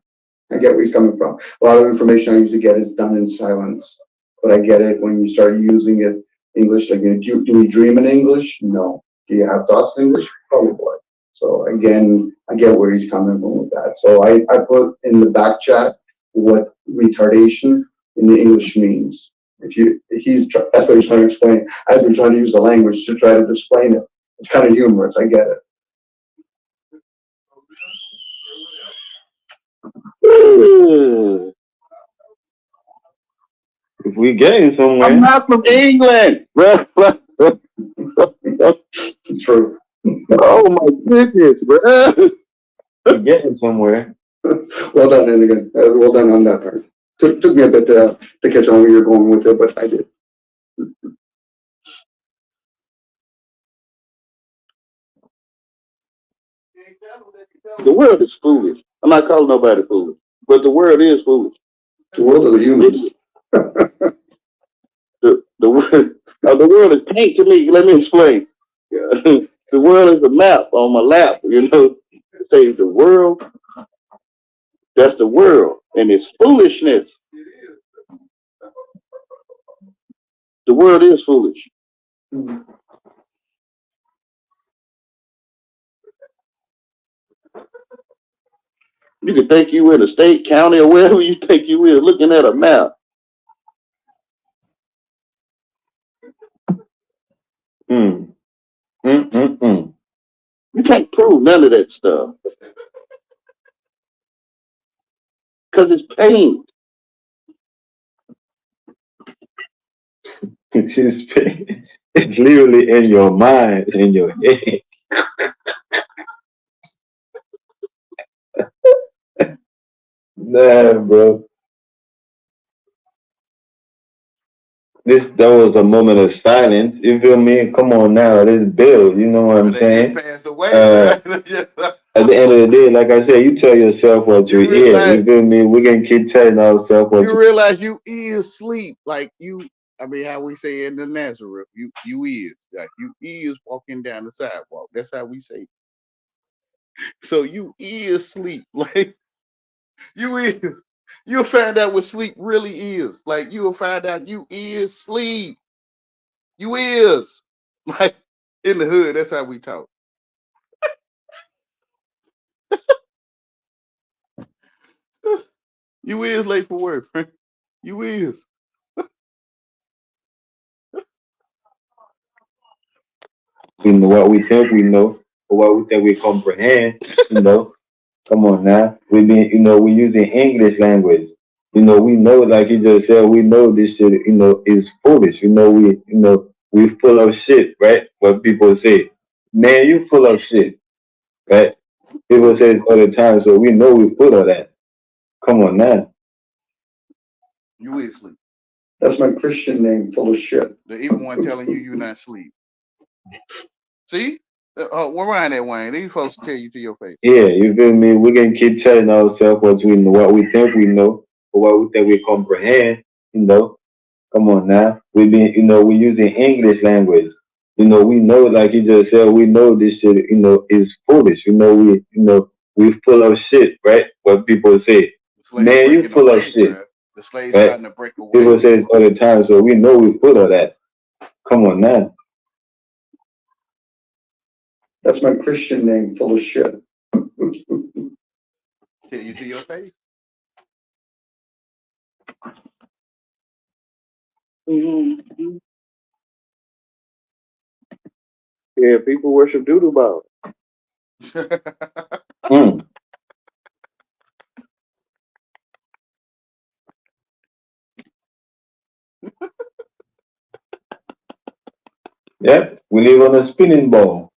I get where he's coming from. A lot of information I usually get is done in silence, but I get it when you start using it English. Like, do we dream in English? No. Do you have thoughts in English? Probably. So again, I get where he's coming from with that. So I put in the back chat what retardation in the English means. That's what he's trying to explain. As we're trying to use the language to try to explain it. It's kind of humorous. I get it. If we getting somewhere. I'm not from England. True. Oh my goodness, bro. We're getting somewhere. Well done, and again, well done on that part. Took me a bit to catch on where you're going with it, but I did. The world is foolish. I'm not calling nobody foolish, but the world is foolish. The world of the humans. The world is paint to me. Let me explain. The world is a map on my lap. You know, say the world. That's the world, and it's foolishness. The world is foolish. You can think you in a state, county, or wherever you think you is, looking at a map. Mm. Mm-mm-mm. You can't prove none of that stuff because it's paint. It's literally in your mind, in your head. Nah, bro. That was a moment of silence. You feel me? Come on now, this Bill. You know what I'm But they saying? passed away. At the end of the day, like I said, you tell yourself what you You hear. realize You feel me? We can keep telling ourselves what you realize you is sleep. Like you, I mean, how we say in the Nazareth, you is. Like you is walking down the sidewalk. That's how we say. So you is sleep. Like you is. You'll find out what sleep really is. Like you'll find out you is sleep. You is. Like in the hood, that's how we talk. You is late for work, Frank. You is. we know, what we think we know, or what we think we comprehend. You know, come on now. We using English language. We know, like you just said, we know this shit, is foolish. We full of shit, right? What people say, man, you full of shit, right? People say it all the time, so we know we full of that. Come on now. You is sleep. That's my Christian name, full of shit. The evil one telling you you're not sleep. See? Rewind that, Wayne. These folks tell you to your face. Yeah, you feel me? We can keep telling ourselves what we think we know, or what we think we comprehend. You know, come on now. We using English language. We know, like you just said, we know this shit, is foolish. We full of shit, right? What people say, The slaves man, you breaking full of away, shit, bro. The slaves right? starting to break away. People say it all the time, so we know we full of that. Come on now. That's my Christian name, full of shit. Tell you to your face. Mm-hmm. Yeah, people worship doodle ball. Mm. Yep, we live on a spinning ball.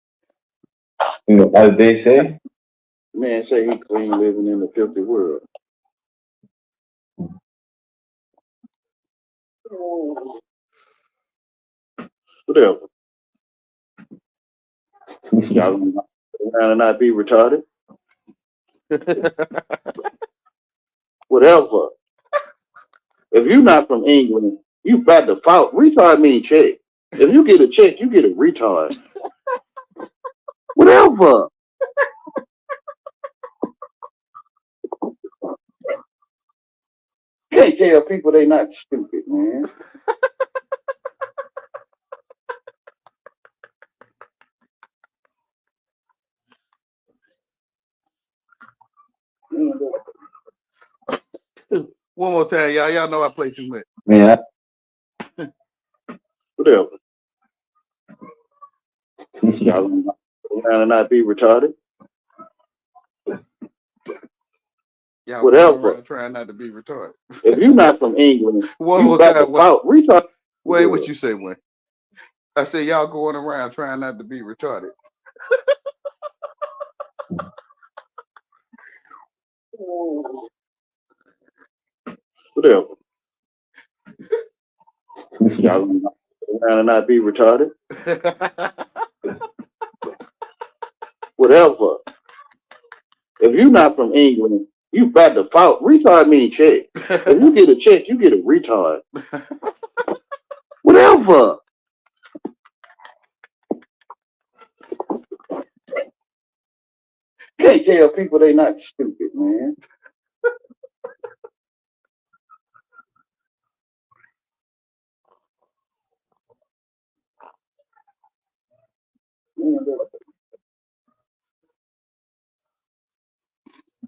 As they say. Man say he clean living in the filthy world. Whatever. Y'all around and not be retarded. Whatever. If you're not from England, you by default, retard mean check. If you get a check, you get a retard. Whatever. You can't tell people they not stupid, man. One more time, y'all. Y'all know I play too much. Man, Whatever. Y'all around and not be retarded. Y'all Whatever. trying not to be retarded. If you're not from England, One you more by time. default retarded. Wait, what you say, Wayne? I said y'all going around trying not to be retarded. Whatever. Y'all around and not be retarded. Whatever. If you're not from England, you by default retard mean check. If you get a check, you get a retard. Whatever. Can't tell people they not stupid, man.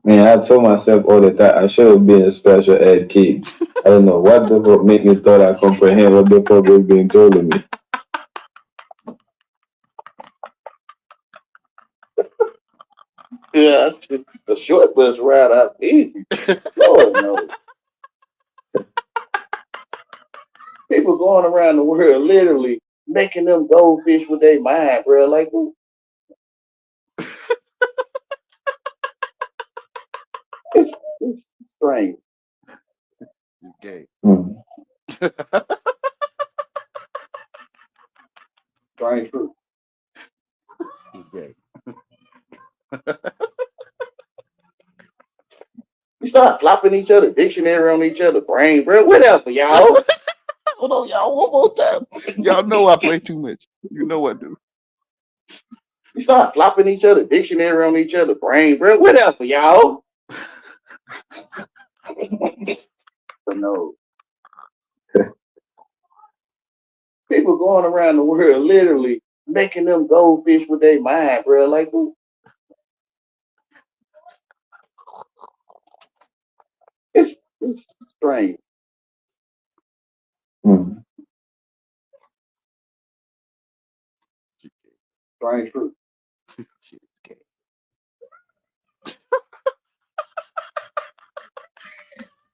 Man, I told myself all the time I should have been a special ed kid. I don't know what the fuck made me thought I comprehend what the fuck was being told to me. Yeah, the short bus ride out easy. Lord knows. People going around the world literally making them goldfish with their mind, bro. Like, it's strange. You gay. Mm. Strange truth. You gay. We start flopping each other dictionary on each other brain, bro. Whatever, y'all. Hold on, y'all. One more time. Y'all know I play too much. You know I do. We start flopping each other dictionary on each other brain, bro. Whatever, y'all. But no. People going around the world literally making them goldfish with their mind, bro. Like, it's strange. Mm. Strange truth. Shit is gay.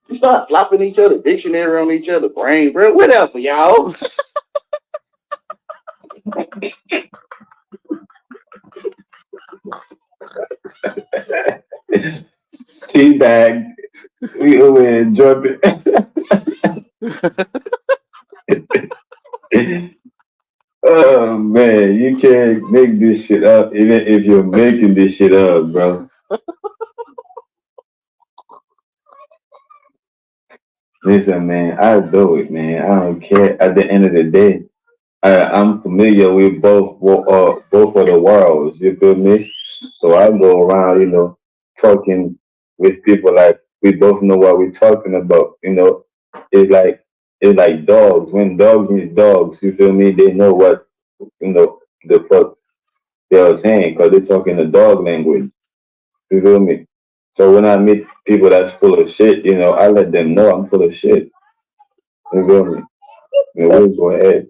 We start flopping each other dictionary on each other brain, bro. Whatever, y'all. Teabag. We over here jumping. Oh man, you can't make this shit up even if you're making this shit up, bro. Listen, man, I do it, man. I don't care. At the end of the day, I'm familiar with both of the worlds. You feel me? So I go around, talking with people like we both know what we're talking about. It's like it's like dogs. When dogs meet dogs, you feel me? They know what the fuck they're saying because they're talking the dog language. You feel me? So when I meet people that's full of shit, I let them know I'm full of shit. You feel me? And we'll go ahead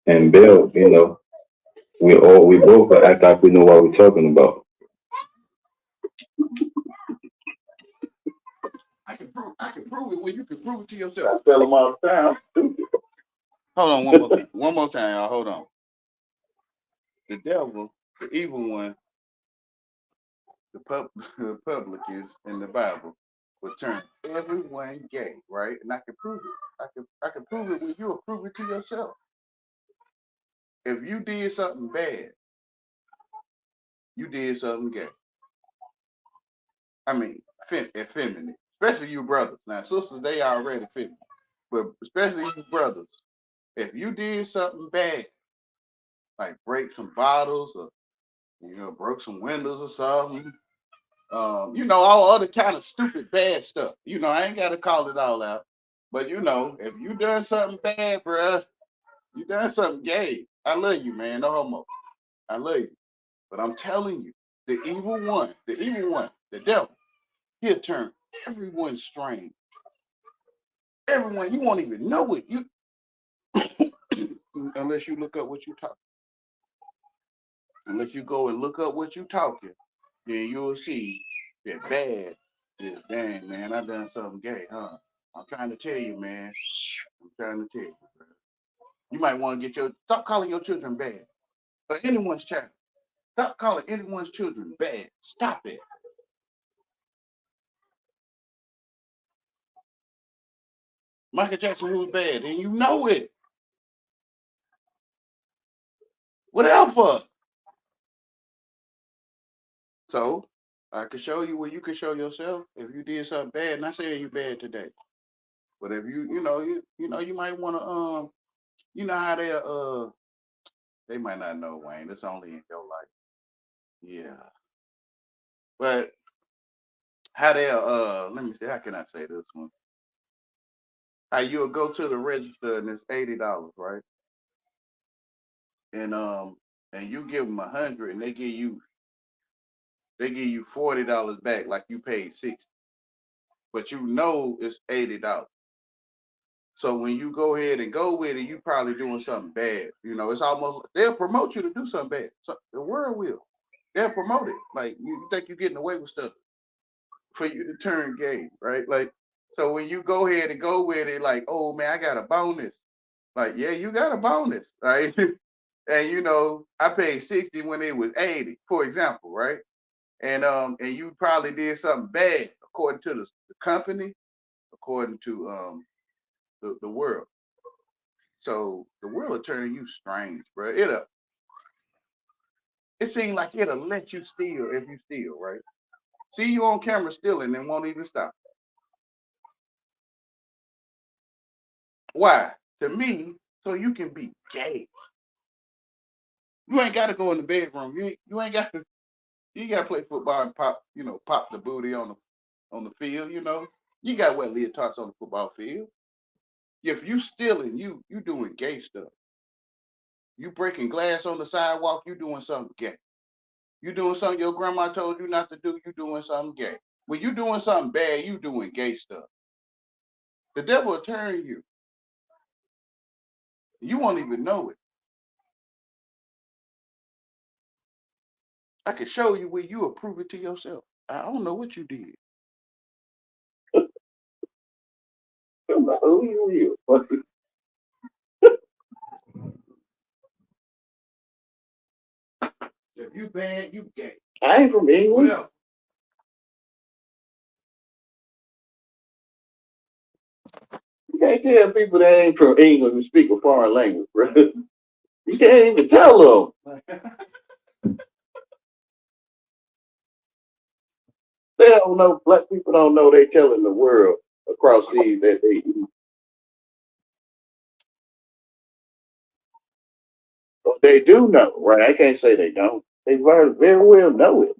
and build. We both act like we know what we're talking about. I can prove it when you can prove it to I yourself. tell them all the time. Hold on one more time. One more time, y'all. Hold on. The devil, the evil one, the publicans in the Bible will turn everyone gay, right? And I can prove it. I can prove it when you prove it to yourself. If you did something bad, you did something gay. I mean, effeminate. Especially you brothers. Now, sisters, they already feminine. But especially you brothers, if you did something bad, like break some bottles or broke some windows or something, all other kind of stupid bad stuff. I ain't gotta call it all out. But if you done something bad, bruh, you done something gay. I love you, man. No homo. I love you. But I'm telling you, the evil one, the devil, he'll turn everyone strange. Everyone, you won't even know it. You unless you look up what you talk. Unless you go and look up what you talking, then you'll see that bad is dang man, I done something gay, huh? I'm trying to tell you, man. I'm trying to tell you, bro. You might want to stop calling your children bad. Or anyone's child. Stop calling anyone's children bad. Stop it. Michael Jackson was bad, and you know it. Whatever. So I could show you where you could show yourself if you did something bad. Not saying you bad today, but if you might want to how they might not know, Wayne. It's only in your life. Yeah, but how they let me see, how can I say this one? How you'll go to the register and it's $80, right? And you give them 100 and they give you $40 back, like you paid 60, but you know it's $80. So when you go ahead and go with it, you probably doing something bad. It's almost they'll promote you to do something bad. So the world will. They'll promote it. Like you think you're getting away with stuff for you to turn gay, right? Like so when you go ahead and go with it, like, oh man, I got a bonus. Like, yeah, you got a bonus, right? And I paid 60 when it was 80, for example, right? And you probably did something bad according to the company, according to the world. So the world will turn you strange, bro. It seems like it'll let you steal if you steal, right? See you on camera stealing and won't even stop. Why? To me, so you can be gay. You ain't got to go in the bedroom. You ain't got to. You got to play football and pop the booty on the field. You got to wear leotards on the football field. If you stealing, you doing gay stuff. You breaking glass on the sidewalk, you doing something gay. You doing something your grandma told you not to do, you doing something gay. When you doing something bad, you doing gay stuff. The devil will turn you. You won't even know it. I can show you where you approve it to yourself. I don't know what you did. Who you? If you bad, you gay. I ain't from England. Whatever. You can't tell people that ain't from England who speak a foreign language, bro. You can't even tell them. They don't know. Black people don't know they telling the world across seas that they eat. But they do know, right? I can't say they don't. They very well know it.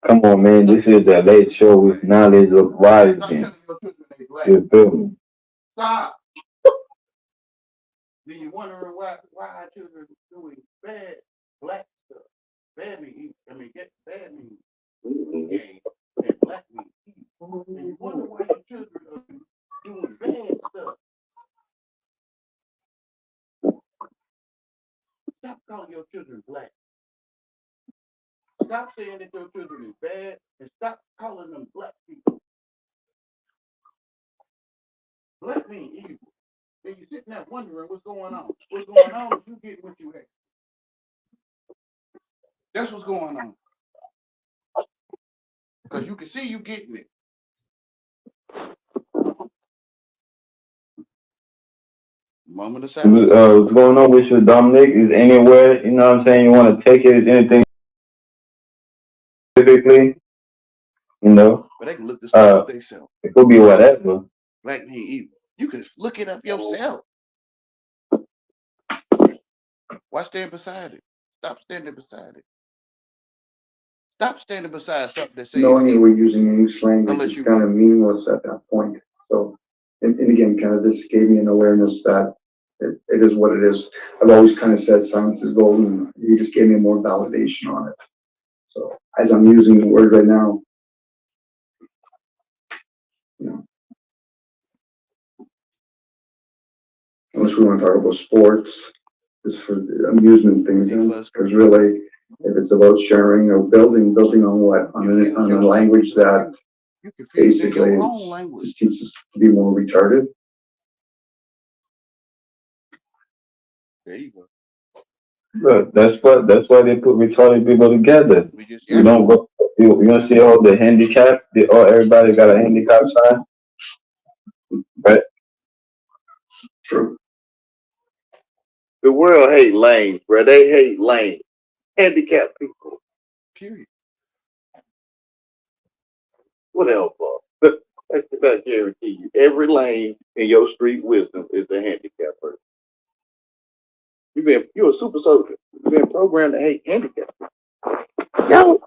Come on, man. This is the late show with knowledge of rising. You feel me? Stop. Then you wondering why our children doing bad black stuff. Bad mean get bad mean gay and black mean evil. And you wonder why your children are doing bad stuff. Stop calling your children black. Stop saying that your children is bad and stop calling them black people. Black mean evil. And you're sitting there wondering what's going on. What's going on is you get what you have. That's what's going on. Because you can see you getting it. Moment of silence. What's going on with you, Dominic? Is anywhere, you know what I'm saying, you want to take it? Is anything specifically? But they can look this up themselves. It could be whatever. Black mean evil. You can look it up yourself. Why stand beside it? Stop standing beside it. Stop standing beside something that says Knowing that evil. we're using English language Unless is you kind of meaningless at that point. So, and again, kind of this gave me an awareness that it is what it is. I've always kind of said science is golden. You just gave me more validation on it. So, as I'm using the word right now, unless we want to talk about sports, just for the amusement things, because really, if it's about sharing or building on what? On a language that basically just teaches us to be more retarded. There you go. Look, that's why they put retarded people together. We just You yeah. don't go. You don't see all the handicap. All everybody got a handicap sign, right? True. The world hate lanes, bro. They hate lanes. Handicapped people. Period. What else, boss? I guarantee you, every lane in your street wisdom is a handicap person. You're a super soldier. You've been programmed to hate handicap. Y'all,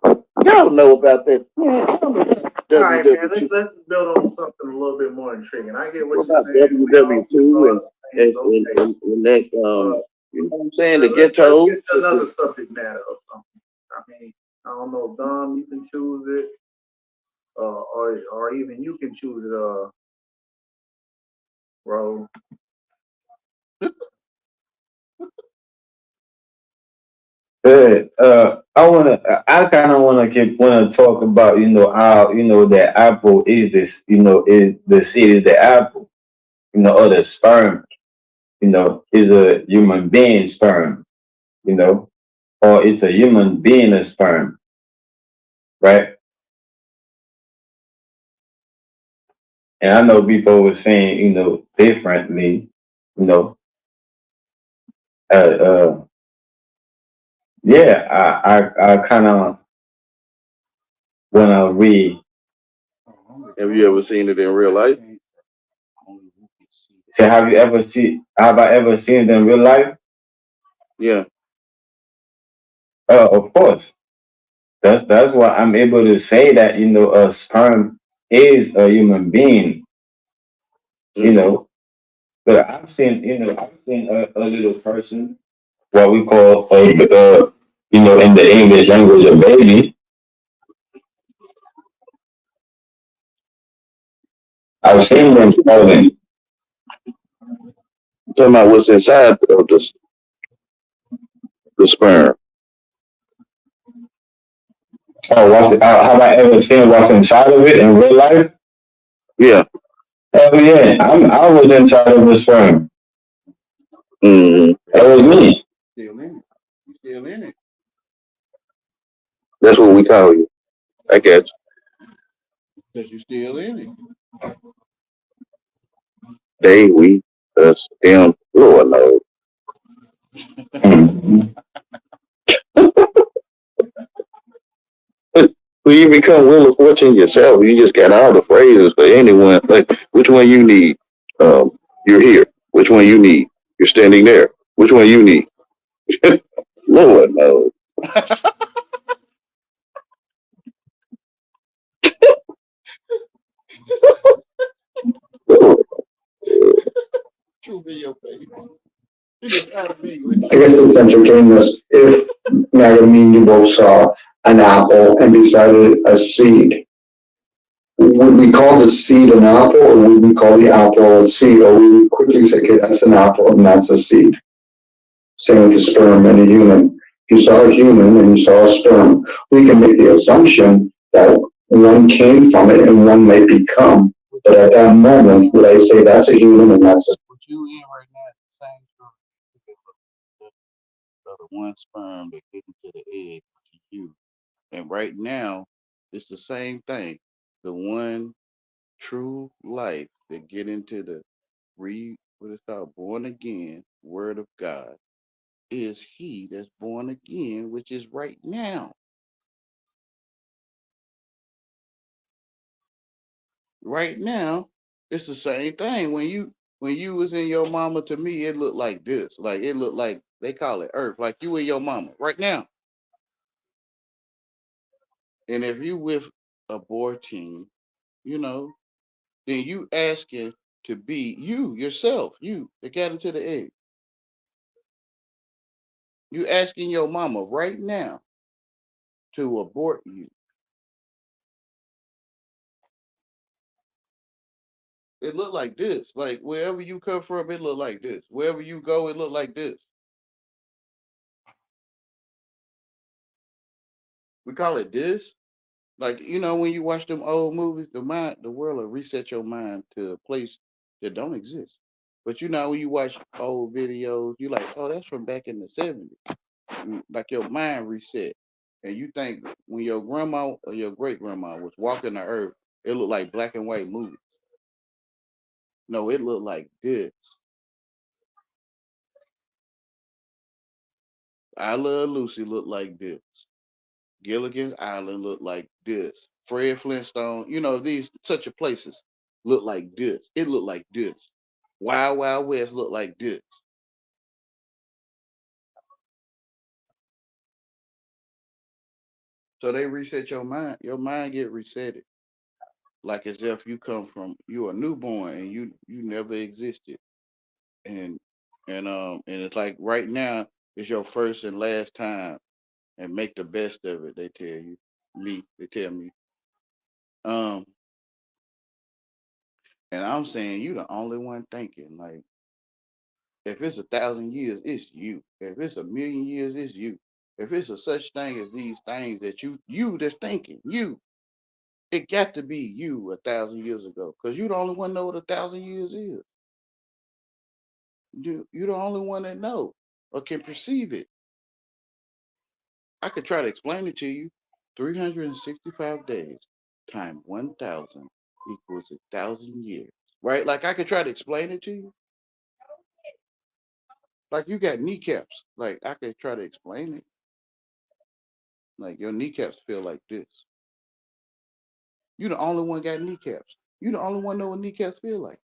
y'all know about that. Man, y'all know about All right, man. WW2. Let's build on something a little bit more intriguing. I get What what you're about saying. We all WW2 saw the things, okay. and that you know what I'm saying, the Let's ghetto. get to another subject matter or something. I mean, I don't know, Dom, you can choose it, or even you can choose it, bro. Hey, I kind of wanna talk about, how, that apple is this, is the seed is the apple, or the sperm, is a human being sperm, you know, or it's a human being a sperm, right? And I know people were saying, differently, you know, uh, uh, yeah, I kind of wanna read. Have you ever seen it in real life? Say, have I ever seen it in real life? Yeah. Of course. That's why I'm able to say that, a sperm is a human being, you Mm-hmm. know. But I've seen a little person, what we call in the English language, a baby. I've seen them falling. Talking about what's inside of the sperm. Oh, have I ever seen what's inside of it in real life? Yeah. Hell yeah, I was inside of the sperm. Mm-hmm. That was me. Still in it. You still in it. That's what we call you. I guess. Because you still in it. They, we, us, them, Lord knows. Mhm. When you become Wheel of Fortune yourself, you just got all the phrases for anyone. Like, which one you need? You're here. Which one you need? You're standing there. Which one you need? Lord knows. Truth in your face. It is out of English. I guess it's entertaining us if Maggie, me and you both saw an apple and decided a seed. Would we call the seed an apple, or would we call the apple a seed, or we would quickly say, okay, that's an apple and that's a seed? Same with the sperm and a human. You saw a human and you saw a sperm. We can make the assumption that one came from it and one may become. But at that moment, would I say that's a human and that's a What you in right now is the same story. The one sperm that get into the egg, which is you. And right now, it's the same thing. The one true life that get into the what is called born again word of God is he that's born again, which is right now. Right now, it's the same thing. When you was in your mama, to me, it looked like this. Like it looked like they call it earth, like you and your mama right now. And if you with aborting, you know, then you asking to be you yourself, you that got into the egg. You asking your mama right now to abort you. It look like this. Like wherever you come from, it look like this. Wherever you go, it look like this. We call it this. Like when you watch them old movies, the world will reset your mind to a place that don't exist. But when you watch old videos, you like, oh, that's from back in the '70s. like your mind reset, and you think when your grandma or your great grandma was walking the earth, it looked like black and white movies. No, it looked like this. I Love Lucy looked like this. Gilligan's Island looked like this. Fred Flintstone, these such a places look like this. It looked like this. Wild Wild West looked like this. So they reset your mind. Your mind get resetted, like as if you a newborn and you never existed, and and it's like right now is your first and last time, and make the best of it. They tell you, they tell me, um, and I'm saying you the only one thinking like. If it's 1,000 years, it's you. If it's 1,000,000 years, it's you. If it's a such thing as these things that you that's thinking, it got to be you 1,000 years ago, because you the only one know what 1,000 years is. You the only one that know or can perceive it. I could try to explain it to you. 365 days times 1,000 equals 1,000 years, right? Like I could try to explain it to you. Like you got kneecaps. Like I could try to explain it. Like your kneecaps feel like this. You the only one got kneecaps. You the only one know what kneecaps feel like.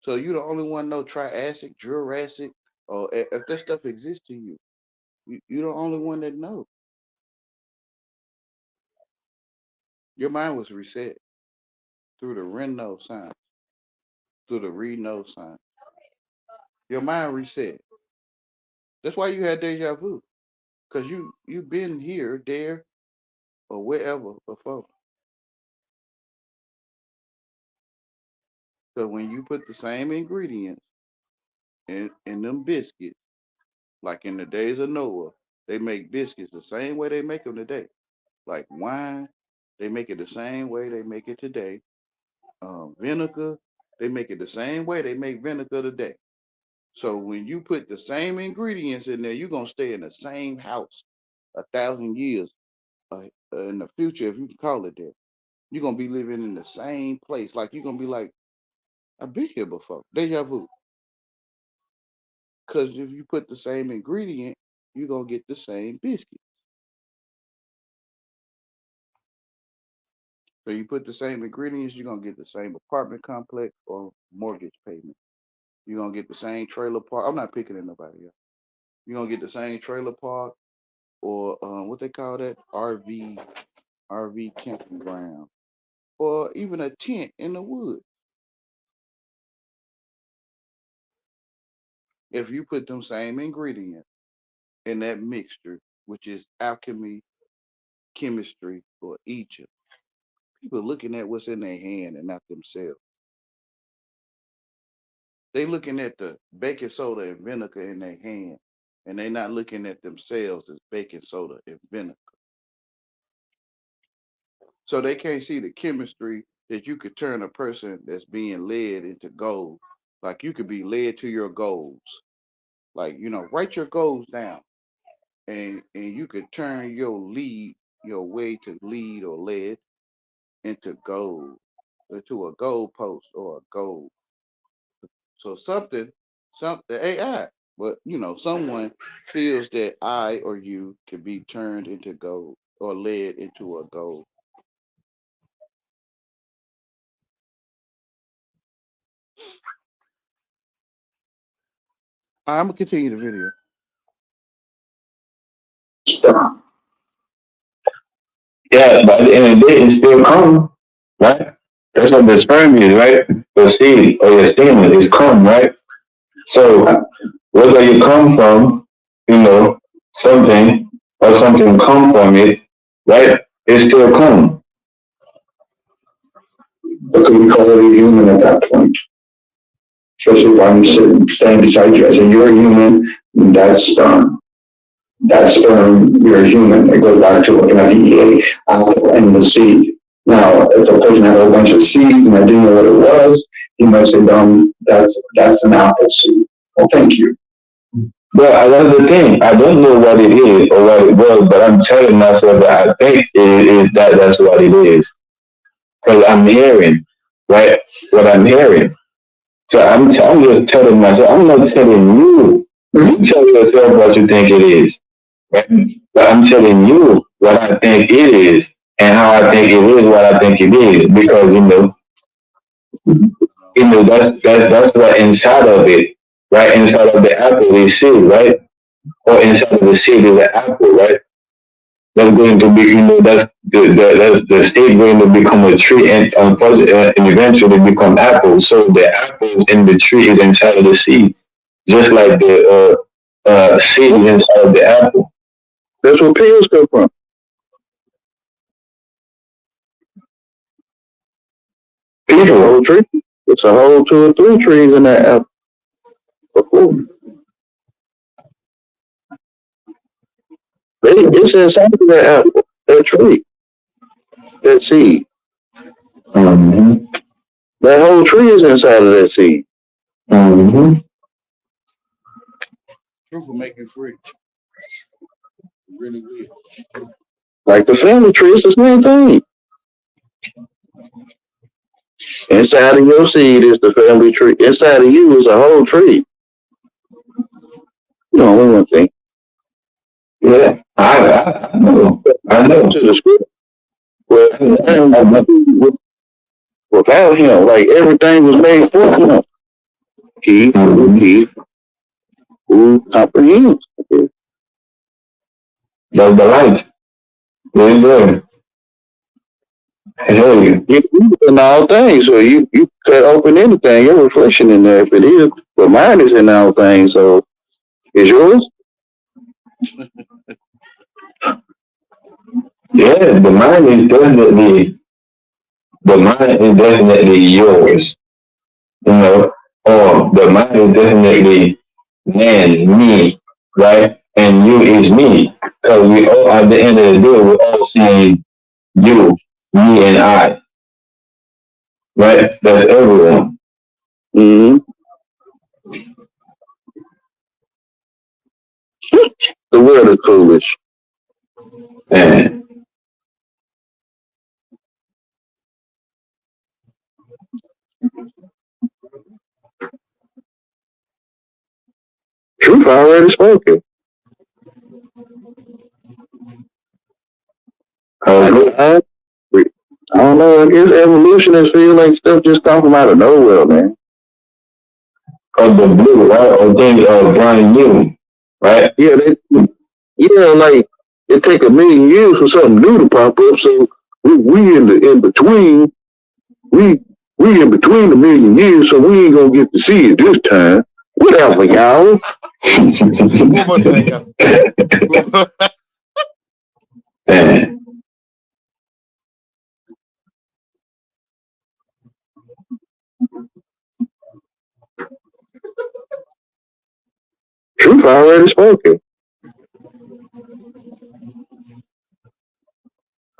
So you the only one know Triassic, Jurassic, or if that stuff exists to you. You the only one that know. Your mind was reset through the Reno sign, through the Reno sign. Your mind reset. That's why you had deja vu, because you been here, there, or wherever before. So when you put the same ingredients in them biscuits, like in the days of Noah, they make biscuits the same way they make them today. Like wine, they make it the same way they make it today. Vinegar, they make it the same way they make vinegar today. So when you put the same ingredients in there, you're gonna stay in the same house 1,000 years in the future, if you can call it that. You're gonna be living in the same place. Like you're gonna be like, I've been here before. Deja vu. Because if you put the same ingredient, you're gonna get the same biscuit. So you put the same ingredients, you're gonna get the same apartment complex or mortgage payment. You're gonna get the same trailer park. I'm not picking at nobody else. You're gonna get the same trailer park or what they call that? RV camping ground. Or even a tent in the woods. If you put them same ingredients in that mixture, which is alchemy, chemistry, or Egypt, people looking at what's in their hand and not themselves. They looking at the baking soda and vinegar in their hand, and they not looking at themselves as baking soda and vinegar. So they can't see the chemistry that you could turn a person that's being led into gold. Like you could be led to your goals. Like, write your goals down, and you could turn your way to lead or lead into gold, into a gold post or a goal. So something AI, but someone feels that I or you can be turned into gold or led into a gold. I'm gonna continue the video. Yeah, but at the end of the day, it's still come, right? That's what the sperm is, right? Your seed or your semen is come, right? So whether you come from, something or something come from it, right? It still come. But could we call it a human at that point? Especially if I'm standing beside you, I say, you're a human, that's sperm. That sperm, you're a human. It goes back to looking at the apple and the seed. Now, if a person had a whole bunch of seeds and I didn't know what it was, he might say, that's an apple seed. Well, thank you. But that's the thing. I don't know what it is or what it was, but I'm telling myself that I think it is that's what it is. Because I'm hearing, right? What I'm hearing. So I'm just telling myself, I'm not telling you. You tell yourself what you think it is. Right? But I'm telling you what I think it is and how I think it is what I think it is. Because that's what inside of it, right? Inside of the apple is seed, right? Or inside of the seed is the apple, right? That's going to be, that's the seed going to become a tree and eventually become apple. So the apple in the tree is inside of the seed, just like the seed is inside of the apple. That's where pills come from. It's a People, whole tree. It's a whole 2 or 3 trees in that apple. Before. It's inside of that apple, that tree, that seed. mm-hmm, That whole tree is inside of that seed. mm-hmm. Truth will make you free. It really will. Like the family tree, it's the same thing. Inside of your seed is the family tree. Inside of you is a whole tree. You know, only one thing. Yeah, I know. I know. To the script. Without him, like everything was made for him. He who comprehends. That's the light. There is there. Hell you. You in all things, so you could open anything, your reflection in there if it is. But mine is in all things, so is yours? Yeah, the mind is definitely yours. Or the mind is definitely me, right? And you is me. Because we all at the end of the day we're all seeing you, me and I. Right? That's everyone. Mm-hmm. The world is foolish. And Truth already spoken. I don't know, I guess evolutionists feel like stuff just come from out of nowhere, man. of the blue, right? Or things are brand new. Right? Yeah, like it take 1,000,000 years for something new to pop up, so we in between, we in between 1,000,000 years, so we ain't gonna get to see it this time. Whatever, y'all. One more thing, y'all. And Truth already spoken.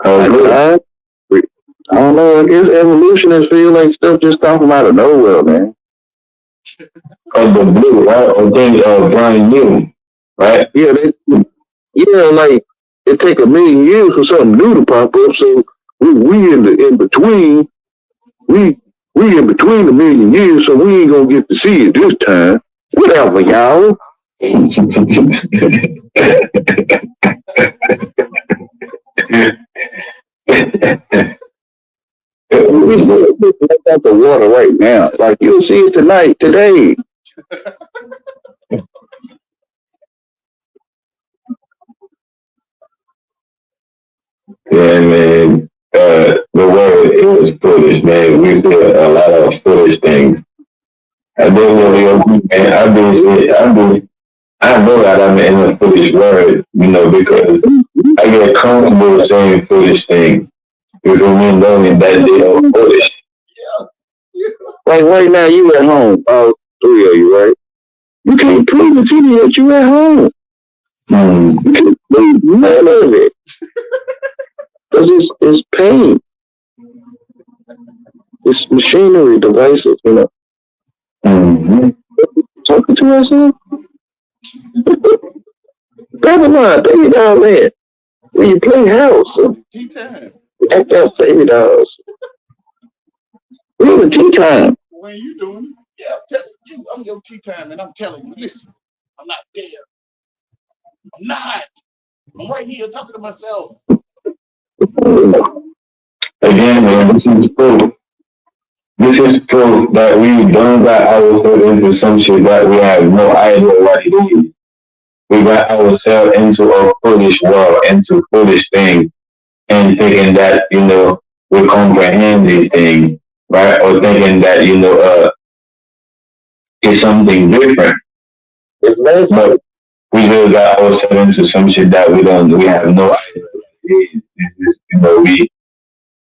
I don't know, I guess evolutionists feel like stuff just come from out of nowhere, man. of the blue, right? Or things are brand new. Right? Yeah, like it take 1,000,000 years for something new to pop up, so we in between, we in between 1,000,000 years, so we ain't gonna get to see it this time. Whatever, y'all. We look at the water right now. Like you'll see it tonight, today. Yeah, man. The world is foolish, man. We do a lot of foolish things. I definitely agree, man. I know that I'm in a foolish world, because I get comfortable saying foolish things. You feel me? Knowing that they are foolish. Like right now, you at home, all 3 of you, right? You can't prove it to me that you at home. You can't prove none of it. Because it's pain. It's machinery, devices, Mm-hmm. Talking to ourselves? Babylon, $30 man. When you play house, Tea time. act out $30. We in tea time. When you doing it? Yeah, I'm telling you, I'm your tea time, and I'm telling you, listen, I'm not there. I'm not. I'm right here talking to myself. Again, man, this is proof. This is proof that we don't got ourselves into some shit that we have no idea what it is. We got ourselves into a foolish world, into foolish things, and thinking that, we comprehend these things, right? Or thinking that, it's something different. It's nice, but we just got ourselves into some shit that we have no idea what it is. It's just,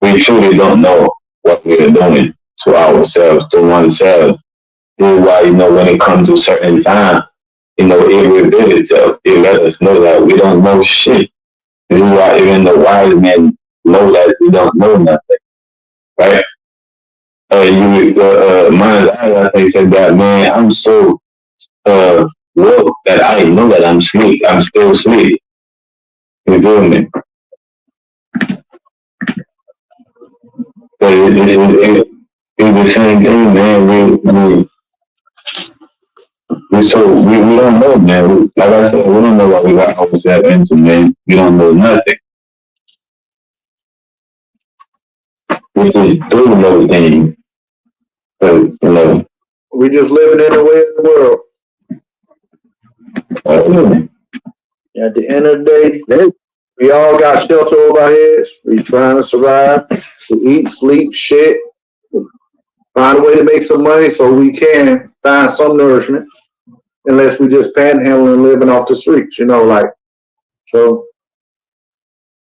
we truly don't know what we're doing to ourselves, to oneself. This is why, when it comes to certain time, it reveals itself. It let us know that we don't know shit. This is why even the wise men know that we don't know nothing, right? Man's I think said that, man, I'm so woke that I know that I'm asleep. I'm still asleep. You feel me? But it's the same thing, man. We don't know, man. Like I said, we don't know what we got ourselves into, man. We don't know nothing. We just doing those things. But, We just living in a way of the world. At the end of the day, we all got shelter over our heads. We trying to survive. We eat, sleep, shit. Find a way to make some money so we can find some nourishment. Unless we just panhandling and living off the streets, so.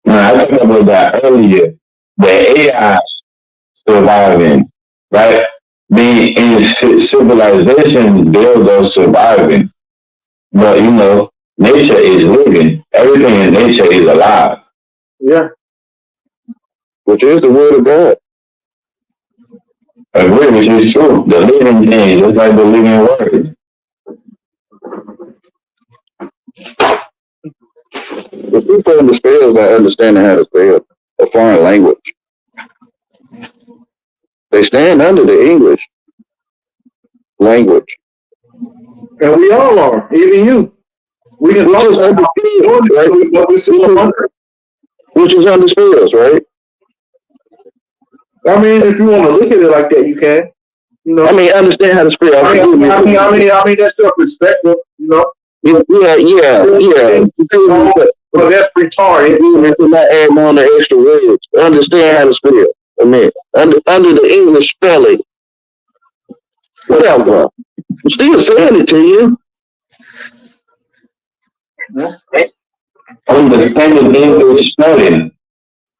I talked about that earlier. The AI surviving, right? Being in civilization, build those surviving. But, nature is living. Everything in nature is alive. Yeah. Which is the word of God. Agree, which is true. The living thing, just like the living word. The people in the spell not understanding how to spell a foreign language. They stand under the English language. And we all are, even you. We can Just understand, right? But we still under. Which is under spells, right? I mean, if you want to look at it like that, you can. I mean, understand how to spell. I mean, that's your perspective, Yeah. But that's retarded. If we're not adding on the extra words, understand how to spell. I mean, under the English spelling. Whatever. I'm still saying it to you. Understanding English spelling.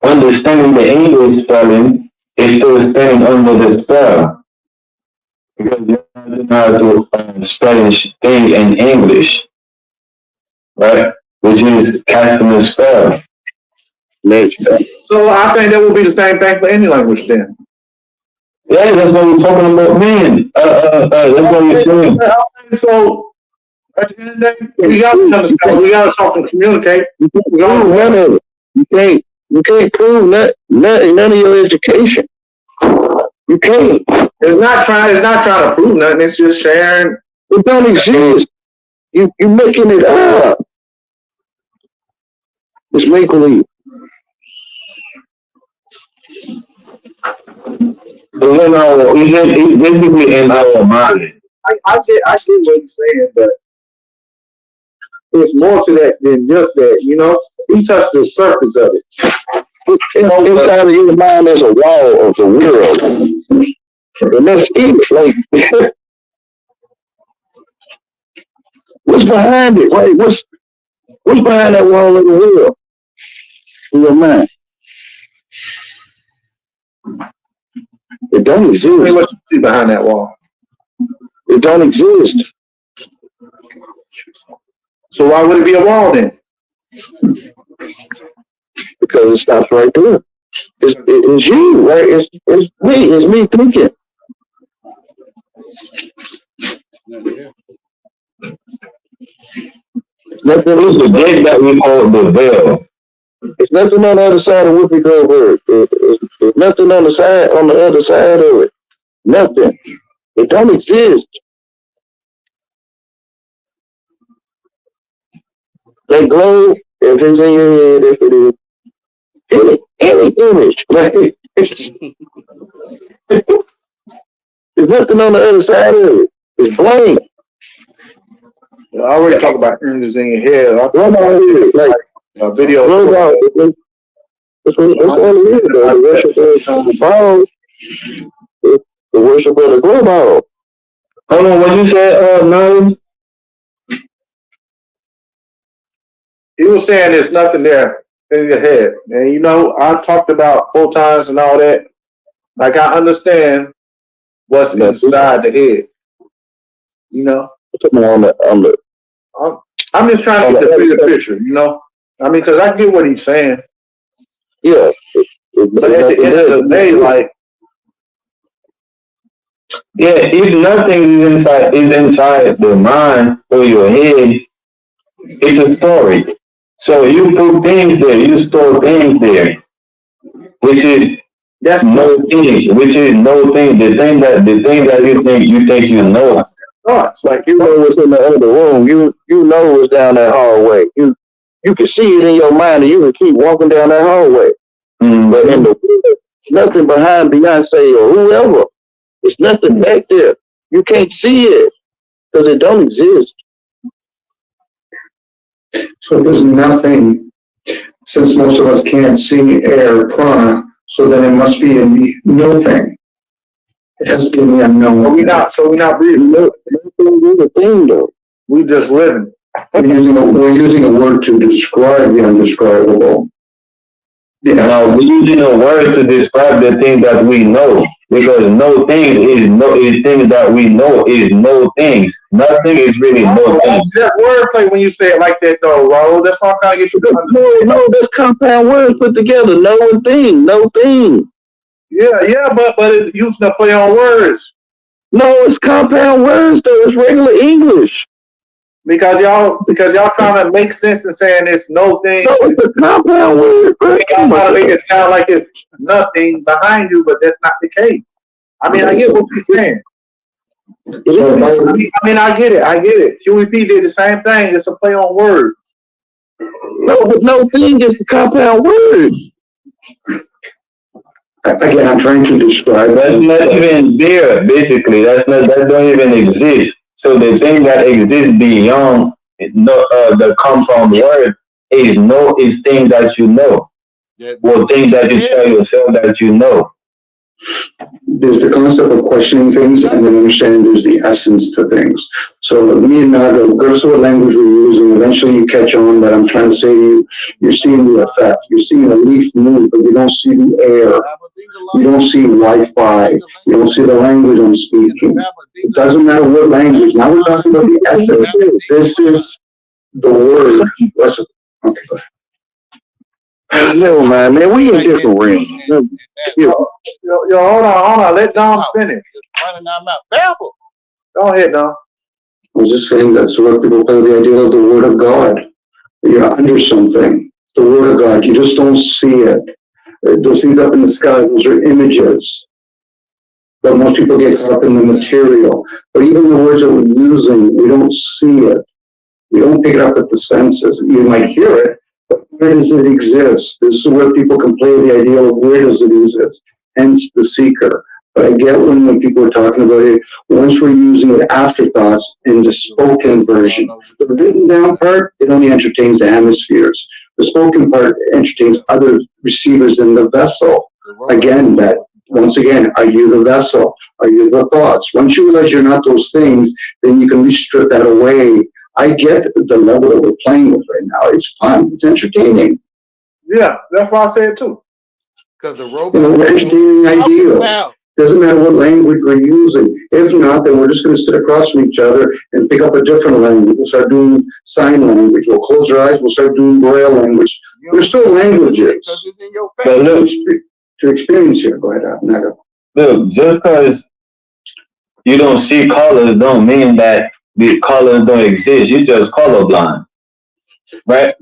Understanding the English spelling is still staying under the spell. Because you know how to spell thing in English. Right? Which is casting a spell. So I think that would be the same thing for any language then. Yeah, that's what we're talking about, man. That's what we're saying. So at the end of the day, we got to understand. We got to talk and communicate. You can't prove none of your education. You can't. It's not trying to prove nothing. It's just sharing. It don't exist. You're making it up. It's make believe. It's basically in our mind. I get what you're saying, but it's more to that than just that. We touched the surface of it. Inside of your mind is a wall of the world, and that's it. Like, what's behind it? Right? What's behind that wall of the world? In your mind. It don't exist. Tell me what you see behind that wall. It don't exist. So why would it be a wall then? Because it stops right there. It's you, right? It's me thinking. Nothing It's the gate that we call the veil. It's nothing on the other side of Whoopi Goldberg. There's nothing on the other side of it. Nothing. It don't exist. That glow, if it's in your head, if it is any image, like there's nothing on the other side of it. It's blank. I already talked about images in your head. What about it? Like A video. what about it? That's what it is, though. The worship of the ball. The worship of the glow ball. Hold on, what you said, no? He was saying there's nothing there in your head. And you know, I talked about photons and all that. Like I understand what's inside the head. You know? I'm just trying to get the bigger picture, you know? I mean, because I get what he's saying. Yeah. But at the end of the day, like, Yeah, if nothing is inside the mind or your head, it's a story. So you put things there, you store things there, which is that's no things, which is no thing. The thing that you think you know. thoughts. Like you know what's in the other room. You know what's down that hallway. You can see it in your mind and you can keep walking down that hallway. Mm-hmm. But in the nothing behind Beyonce or whoever. It's nothing back there. You can't see it because it don't exist. So there's nothing, since most of us can't see air, prana, so then it must be in the no thing. It has to be in the unknown. So we're not breathing. Nothing is a thing though. We just living. We're using a word to describe the undescribable. Yeah. Now we're using a word to describe the thing that we know, because no thing is things that we know is no things. Nothing is really no things. That's wordplay when you say it like that, though, Raul. That's why I'm trying to get you to understand. No, that's compound words put together. No thing, no thing. Yeah, but it's using a play on words. No, it's compound words though. It's regular English. Because y'all trying to make sense and saying it's no thing. No, it's a compound word, bro. Y'all trying to make it sound like it's nothing behind you, but that's not the case. I mean, I get what you're saying. I mean, I get it. QEP did the same thing. It's a play on words. No, but no thing is a compound word. Again, I'm trying to describe That's not even there, basically. That don't even exist. So the thing that exists beyond the compound word is things that you know, or things that you tell yourself that you know. There's the concept of questioning things and then understanding there's the essence to things. So me and Naga, regardless of what language we're using, eventually you catch on that I'm trying to say to you, you're seeing the effect. You're seeing a leaf move, but you don't see the air. You don't see Wi-Fi. You don't see the language I'm speaking. It doesn't matter what language. Now we're talking about the essence. This is the word. Okay, go ahead. No, man, we in different realms. Yo, hold on. Let Dom finish. Go ahead, Dom. I was just saying that's what people play the idea of the word of God. You're under something. The word of God. You just don't see it. Those things up in the sky, those are images. But most people get caught up in the material. But even the words that we're using, we don't see it. We don't pick it up at the senses. You might hear it, but where does it exist? This is where people can play the idea of where does it exist, hence the seeker. But I get when people are talking about it, once we're using it afterthoughts in the spoken version. The written down part, it only entertains the hemispheres. The spoken part entertains other receivers in the vessel. Again, once again, are you the vessel? Are you the thoughts? Once you realize you're not those things, then you can really strip that away. I get the level that we're playing with right now. It's fun. It's entertaining. Yeah, that's why I said it too. Because the robot, we're entertaining ideas. Doesn't matter what language we're using. If not, then we're just going to sit across from each other and pick up a different language. We'll start doing sign language. We'll close our eyes. We'll start doing Braille language. We're still languages. But look, To experience here. Go ahead, Naga. Look, just because you don't see colors don't mean that the colors don't exist. You're just colorblind, right?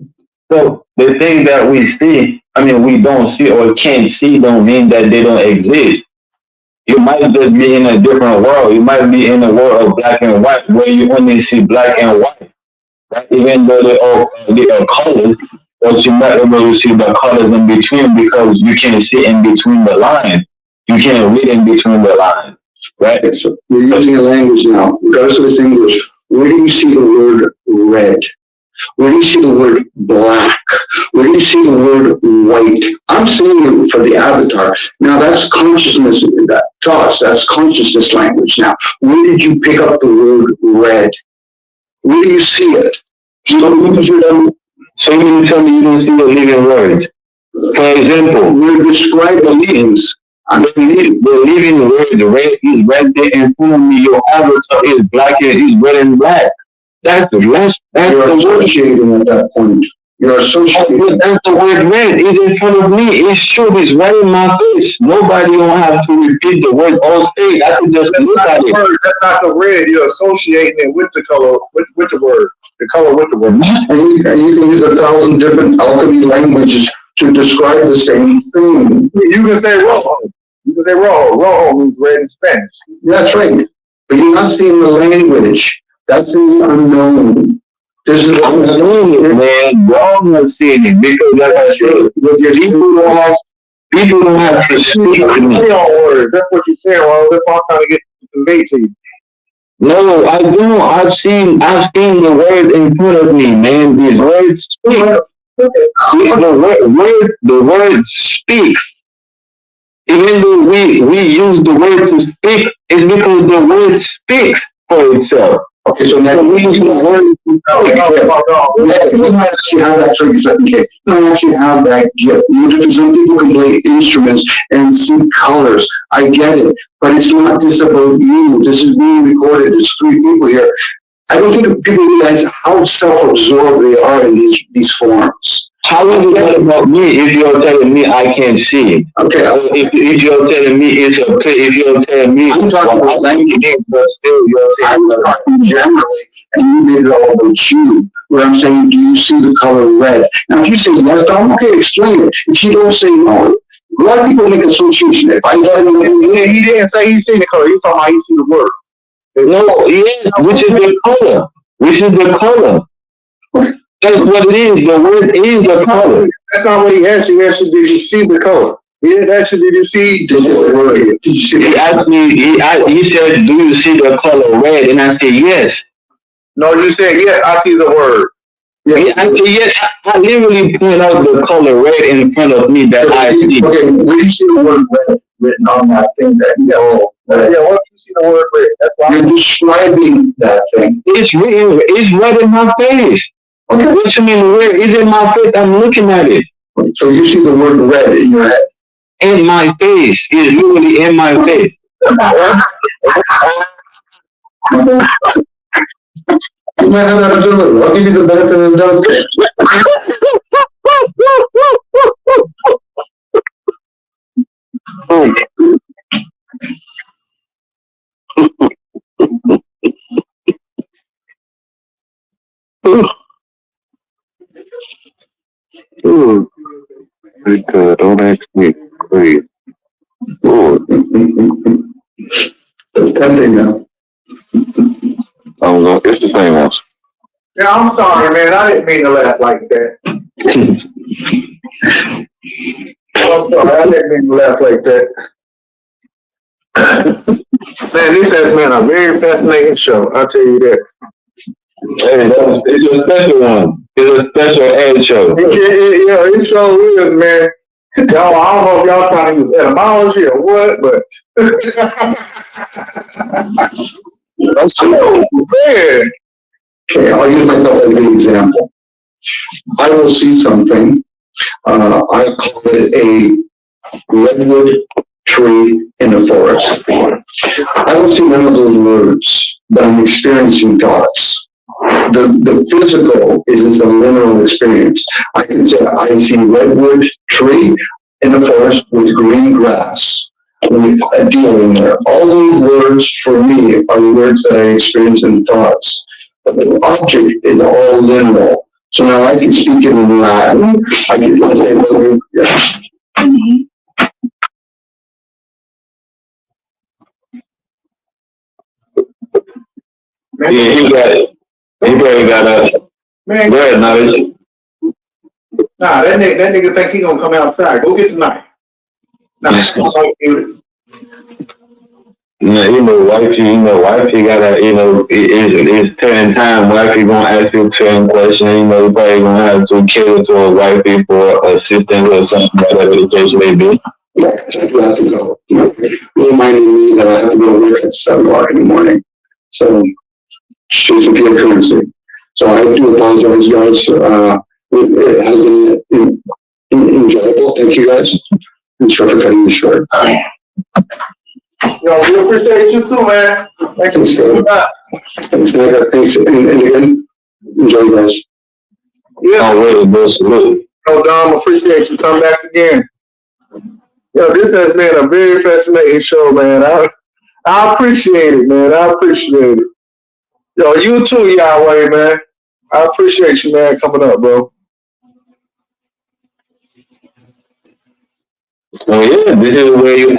So the things that we see, I mean, we don't see or can't see, don't mean that they don't exist. You might just be in a different world. You might be in a world of black and white where you only see black and white. Right? Even though they are colors, but you might be able to see the colors in between because you can't see in between the lines. You can't read in between the lines. Right? Okay, so we're using a language now, regardless of it's English. Where do you see the word red? Where do you see the word black? Where do you see the word white? I'm seeing it for the avatar. Now that's consciousness, that thoughts, that's consciousness language. Now, where did you pick up the word red? Where do you see it? So you tell me you don't see the living words. For example, We're describing things. the living word red is right there in front of me. Your avatar is black and is red and black. That's the You're word. associating at that point. You're associating. That's the word red. It's in front of me. It's true. It's right in my face. Nobody don't have to repeat the word all state. I can just look at it. That's not the red. You're associating it with the color, with the word. The color with the word. And you can use 1,000 different alchemy languages to describe the same thing. You can say rojo. You can say rojo. Rojo means red in Spanish. That's right. But you're not seeing the language. That's in the unknown. This is I'm seeing it, man. Y'all not seeing it because like I said, people don't have to speak to me. Play on words. That's what you're saying. Well, that's all I'm trying to get conveyed to you. No, I don't. I've seen the words in front of me, man. These words speak. The words speak. Even though we use the word to speak, it's because the word speaks for itself. Okay, so now we use the word to you don't actually have that tricky second gift. You don't actually have that gift. Some people can play instruments and see colors. I get it. But it's not just about you. This is being recorded. There's 3 people here. I don't think people realize how self-absorbed they are in these forms. How is it not about me if you're telling me I can't see? Okay. If you're telling me it's a play, if you're telling me I'm talking about language, but still you're I'm saying talking generally, and you made it all about you. Where I'm saying, do you see the color red? Now, if you say yes, I'm okay, explain it. If you don't say no, a lot of people make association. If I said He didn't say he seen the color. He's talking about he see the word. no, yeah, which is the color. Which is the color. That's what it is. The word is the color. That's not what he asked you. He asked you, did you see the color? He didn't ask you, did you see the word? Did you see He asked me, he said, do you see the color red? And I said, yes. No, you said, yes, I see the word. Yeah, I said, yes. I literally point out the color red in front of me that I see. Okay, when you see the word red written on that thing, that Yeah, what do you see the word red? That's why you're describing that thing. It's written, it's right in my face. Okay. What you mean where? It's in my face. I'm looking at it. So you see the word red in your head. In my face. It's literally in my face. You might have that ability. I'll give you the benefit of the doubt. Because don't ask me crazy. It's tempting now. I don't know. It's the same one. Yeah, I'm sorry, man. I didn't mean to laugh like that. I'm sorry. I didn't mean to laugh like that. Man, this has been a very fascinating show. I'll tell you that. Hey, it's a special one. It's a special ad show. Yeah, it sure is, man. Y'all, I don't know if y'all trying to use etymology or what, but That's true. man. Okay, I'll use myself as an example. I will see something. I call it a redwood tree in a forest. I will see none of those words, but I'm experiencing thoughts. The physical is a linear experience. I can say I see redwood tree in a forest with green grass, with a deer in there. All those words for me are words that I experience in thoughts. but the object is all liminal. So now I can speak in Latin, I can say, well, yeah. Yeah, he got it. He probably got Man, great knowledge. nah, that nigga think he gonna come outside. Go get the knife. Nah, Wifey gotta, it's 10 times wifey gonna ask you 10 questions, you probably gonna have to cater to a wifey for assistance or something, whatever the case may be. Yeah, so I do have to go. Reminding me that I have to go to work at 7 o'clock in the morning. So she's a good currency. So I do apologize, guys. It has been enjoyable. Thank you, guys. And sorry for cutting this short. Yo, we appreciate you too, man. Thank you. Thanks, Nick. Thanks. And again, enjoy, you guys. Yeah. Oh, wait, absolutely. Oh, Dom, appreciate you. Come back again. Yo, this has been a very fascinating show, man. I appreciate it, man. I appreciate it. Yo, you too, Yahweh, man. I appreciate you, man, coming up, bro. Oh yeah, this is where you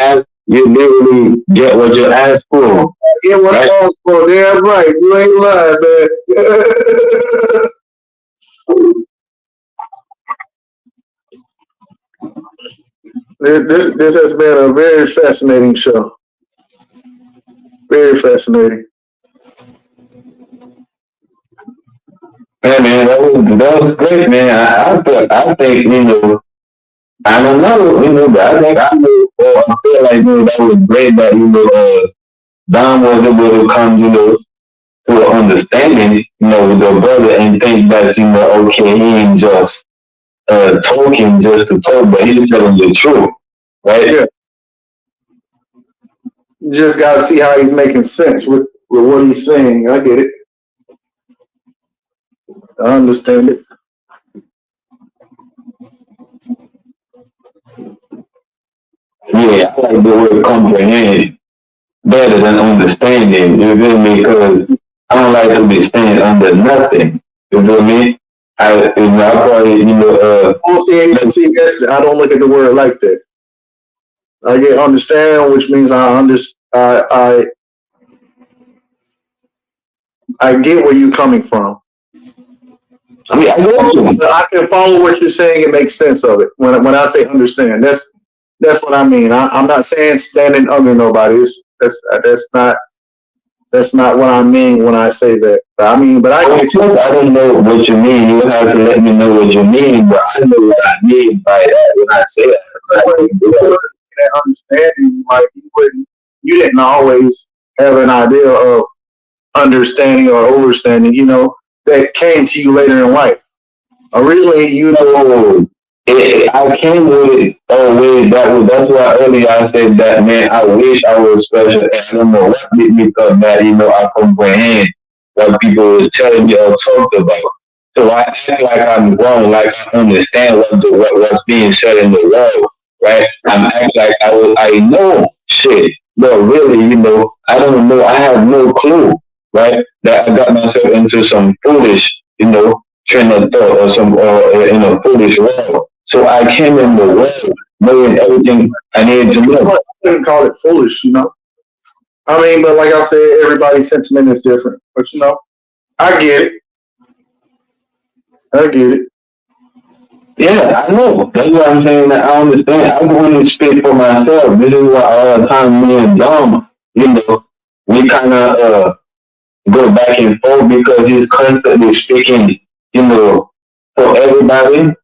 literally get what you ask for. Yeah, what Right. I asked for, damn right. You ain't lying, man. This has been a very fascinating show. Very fascinating. Yeah, man, that was great, man. I think, I don't know, but I think I feel like, that was great that, Don was able to come, to an understanding, with the brother and think that, okay, he ain't just talking just to talk, but he's telling the truth, right? Yeah. You just gotta see how he's making sense with what he's saying. I get it. I understand it. Yeah, I like the word comprehend better than understanding, you feel me? Because I don't like to be staying under nothing, you feel me? I probably, See, I don't look at the word like that. I get understand, which means I get where you're coming from. I mean, I know you. I can follow what you're saying and make sense of it. When I say understand, that's what I mean. I'm not saying standing under nobody. That's not what I mean when I say that. I don't know what you mean. You have to let me know what you mean, but I know what I mean by that when I say that. That understanding, like you didn't always have an idea of understanding or overstanding, that came to you later in life. Originally, I came with it always. That's why earlier I said that, man, I wish I was special. And I don't know what made me thought that, I comprehend what people was telling me or talked about. So I act like I'm wrong, like I understand what's being said in the world, right? I'm act like I know shit, but really, I don't know. I have no clue, right? That I got myself into some foolish, train of thought or in a foolish world. So I came in the world knowing everything I needed to know. I wouldn't call it foolish, I mean, but like I said, everybody's sentiment is different. But I get it. Yeah, I know. That's what I'm saying. That I understand. I'm going to speak for myself. This is what all the time me and Dom, we kind of go back and forth because he's constantly speaking, for everybody,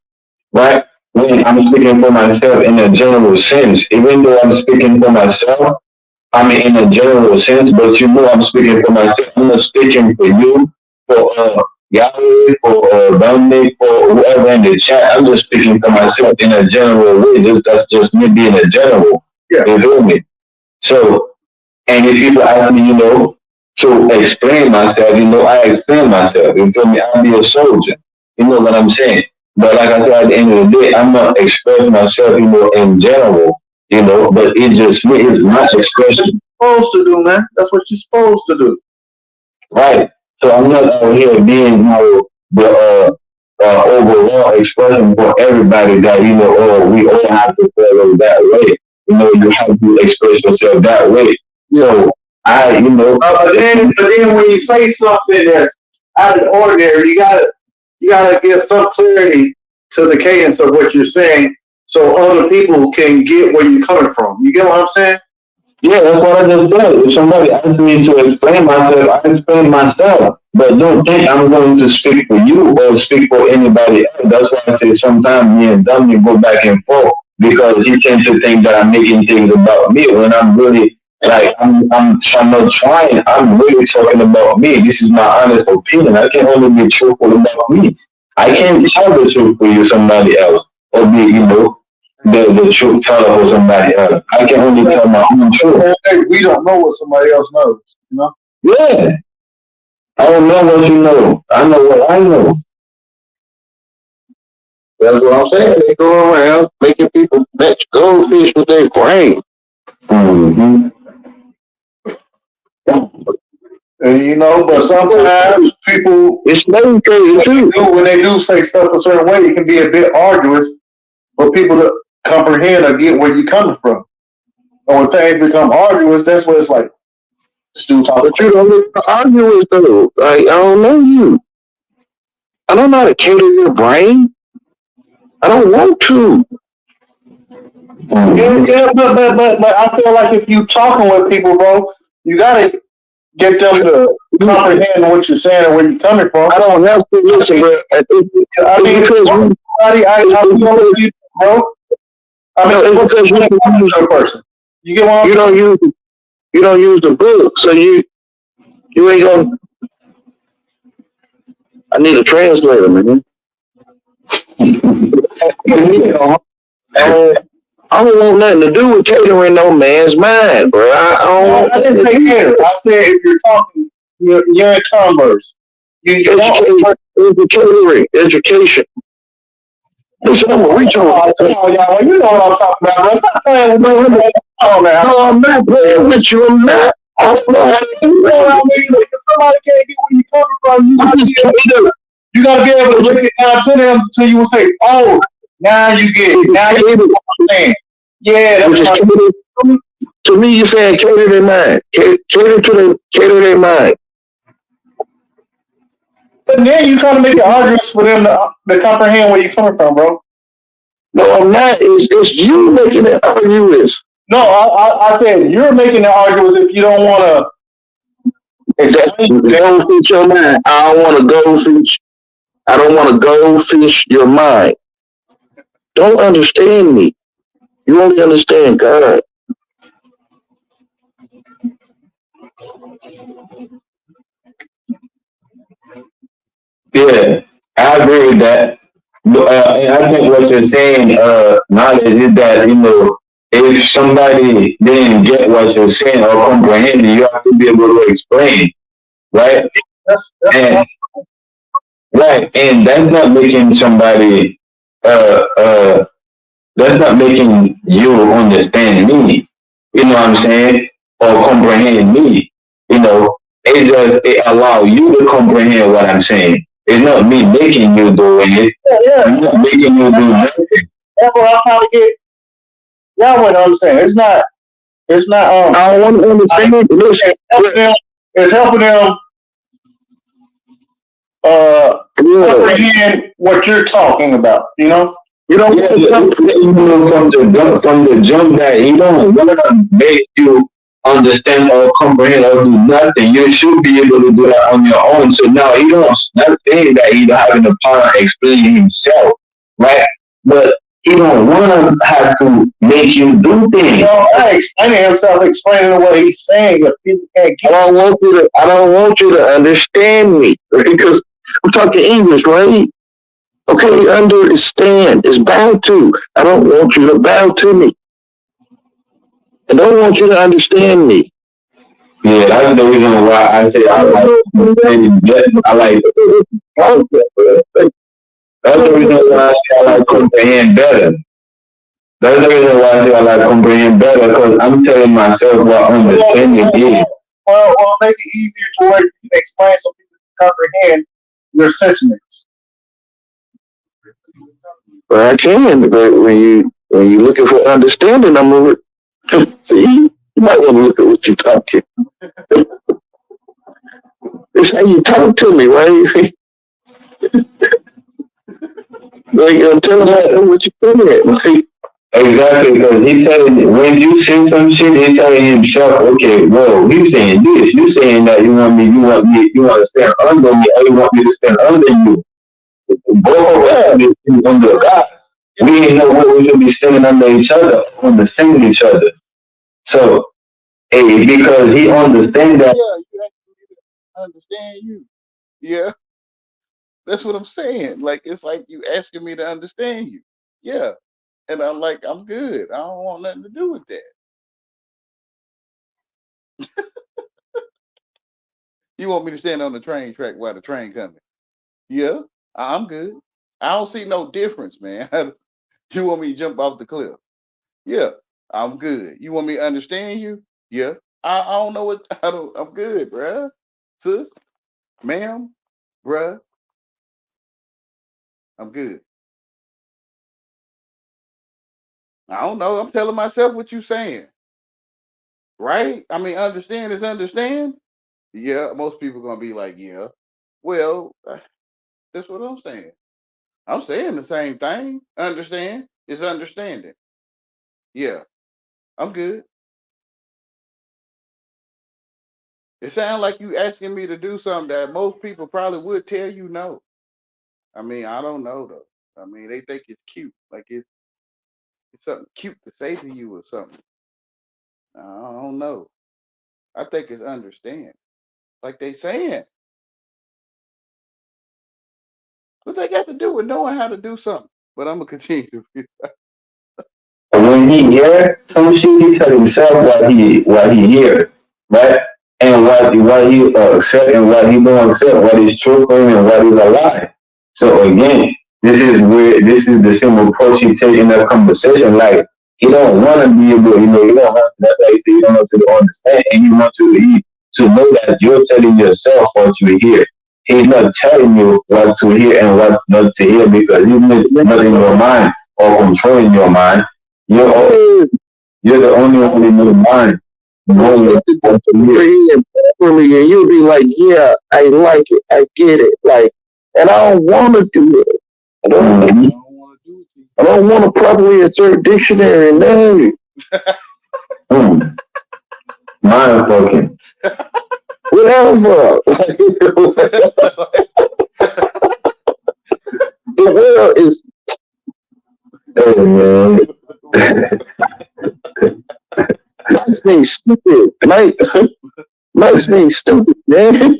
right? When I'm speaking for myself in a general sense, even though I'm speaking for myself, I mean in a general sense, but I'm speaking for myself. I'm not speaking for you, for Yahweh, for Dominic, for whoever in the chat. I'm just speaking for myself in a general way. That's just me being a general. Yeah. You feel me? So, and if people ask me, to explain myself, I explain myself. You feel me? I'll be a soldier. You know what I'm saying? But like I said, at the end of the day, I'm not expressing myself, in general, but it's just me, it's my expression. Supposed to do, man. That's what you're supposed to do. Right. So I'm not out here being, the overall expression for everybody that, oh, we all have to follow that way. You have to express yourself that way. So But then when you say something that's out of the ordinary, you gotta give some clarity to the cadence of what you're saying, so other people can get where you're coming from. You get what I'm saying? yeah, that's what I just said. If somebody asks me to explain myself, I explain myself. But don't think I'm going to speak for you or speak for anybody else. That's why I say sometimes me and Dummy go back and forth because he tends to think that I'm making things about me when I'm really like I'm not trying. I'm really talking about me. This is my honest opinion. I can only be truthful about me. I can't tell the truth for you somebody else or be the truth teller for somebody else. I can only tell my own truth. We don't know what somebody else knows, you know? Yeah. I don't know what you know. I know what I know. That's what I'm saying. They go around making people bet goldfish with their brain. Mm-hmm. But sometimes people, It's slave trading too. when they do say stuff a certain way, it can be a bit arduous for people to comprehend or get where you're coming from. And when things become arduous, that's what it's like, Stu talking. But you don't argue with though. Like, I don't know you. I don't know how to cater your brain. I don't want to. Yeah, but I feel like if you talking with people, bro, you gotta get them to comprehend what you're saying and where you're coming from. I don't have to listen, bro. I mean, because I feel with you, bro. I mean, it's because you person. You get what I'm saying? you don't use the book, so you ain't gonna. I need a translator, man. I don't want nothing to do with catering no man's mind, bro. I didn't say cater. I said if you're talking, you're in converse. Education. Listen, I'm gonna reach on. Y'all, you know what I'm talking about, bro. Stop playing with me. No, I'm not playing with you. I'm not. I'm not. If somebody can't get where you coming from, you gotta be able to break it down to them so you will say, oh, now you get it. Now you get what I'm saying. Yeah, that's right. To me, you're saying cater their mind. Cater their mind. But then you trying to make it arduous for them to comprehend where you're coming from, bro. No, I'm not. It's you making it arduous. No, I said you're making it arduous if you don't want to. Goldfish your mind. I don't want to goldfish. I don't want to goldfish your mind. Don't understand me. You only understand God. Yeah, I agree with that. And I think what you're saying, knowledge is that, if somebody didn't get what you're saying or comprehend it, you have to be able to explain, right? And, right, and that's not making somebody, that's not making you understand me, you know what I'm saying? Or comprehend me, it allows you to comprehend what I'm saying. It's not me making you do it. Yeah. I'm not making you do nothing. That's what I'm trying to get. Y'all wouldn't understand. It's not. I don't want to understand it. It's helping them. Comprehend what you're talking about. You know. You don't from the jump that he don't want to make you understand or comprehend or do nothing. You should be able to do that on your own. So now he don't not saying that he don't having the power to explain himself, right? But he don't want to have to make you do things. Explaining himself, explaining what he's saying. If people can't get, I don't want you to understand me because I'm talking English, right? Okay, understand. It's bow to. I don't want you to bow to me. I don't want you to understand me. Yeah, that's the reason why I say I like That's the reason why I say I like comprehend better. That's the reason why I say I like comprehend better, because I'm telling myself what understanding is. Well, make it easier to where you can explain so people comprehend your sentiments. Well, I can, but when you looking for understanding, I'm gonna see. You might want to look at what you're talking. It's how you talk to me, right? Like I'm telling you what you telling at. Like, Exactly, because he telling you, when you say some shit, he telling himself, okay, well, you saying this, you saying that you want to stand under me, or you want me to stand under you. Both of us is under God. We ain't know what we should be standing under each other, understanding each other. So, hey, because he understands that. Yeah, you actually understand you. Yeah, that's what I'm saying. Like it's like you asking me to understand you. Yeah, and I'm like, I'm good. I don't want nothing to do with that. You want me to stand on the train track while the train coming? Yeah, I'm good. I don't see no difference, man. You want me to jump off the cliff? Yeah, I'm good. You want me to understand you? Yeah, I don't know what I don't. I'm good, bruh. Sis, ma'am, bruh, I'm good. I don't know. I'm telling myself what you saying, right? I mean, understand is understand. Yeah, most people gonna be like, yeah. Well, that's what I'm saying. I'm saying the same thing. Understand is understanding. Yeah, I'm good. It sounds like you asking me to do something that most people probably would tell you no. I mean, I don't know though. I mean, they think it's cute, like it's something cute to say to you or something. I don't know. I think it's understand, like they saying. What they got to do with knowing how to do something? But I'm gonna continue. When he hear some shit, he tell himself what he hear, right? And what he accept and what he don't accept, what is true for him and what is a lie. So again, this is the same approach he take in that conversation. Like he don't want to be able, you don't want that. Like you don't want to understand, and you want to know that you're telling yourself what you hear. He's not telling you what to hear and what not to hear because he's not in your mind or controlling your mind. You're, you're the only one in your mind knowing what to hear. properly, and you'll be like, yeah, I like it, I get it, like, and I don't want to do it. I I don't. don't want to do it to you. I don't want to properly insert dictionary. No, Mm. Mind fucking. whatever. The world is. Hey, man. Nice means stupid. Nice means stupid, man.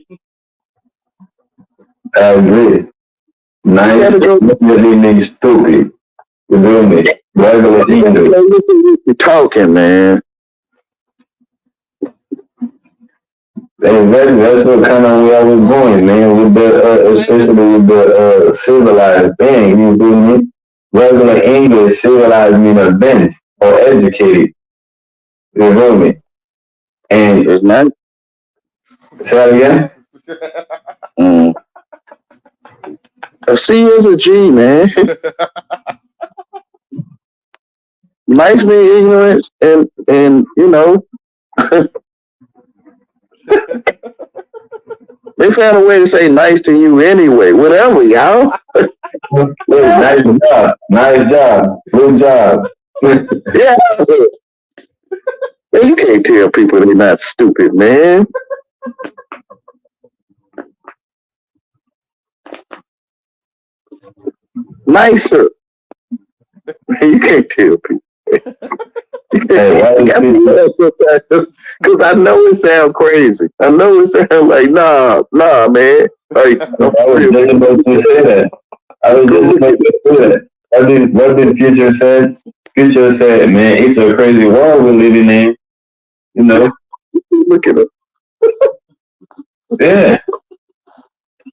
I agree. Nice definitely means stupid. You feel me? Regular English. You're talking, man. And that's what kind of way I was going, man, with the, especially with the civilized thing, you feel me? Regular English, civilized mean advanced or educated, you feel me? And It's not. say that again? Mm. A C is a G, man. Nice means ignorance, and they found a way to say nice to you anyway. Whatever, y'all. Nice job, nice job, good job. Yeah. Man, you can't tell people they're not stupid, man. Nicer. You can't tell people. Hey, Because I know it sounds crazy. I know it sounds like, nah, man. Like, I was just about to say that. I was just about to say that. What did Future said? Future said, man, it's a crazy world we're living in. You know? Look at it. Yeah.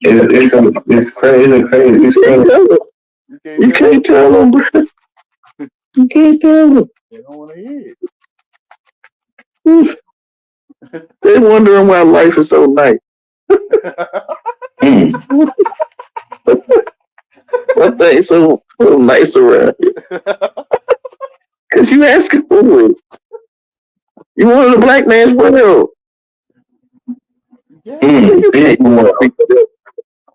It's crazy. It's crazy. You can't tell them, bro. You can't tell them. They don't want to hear They're wondering why life is so nice. it. Mm. What thing so nice around here? Cause you asking for it. You want the black man's world. Mm.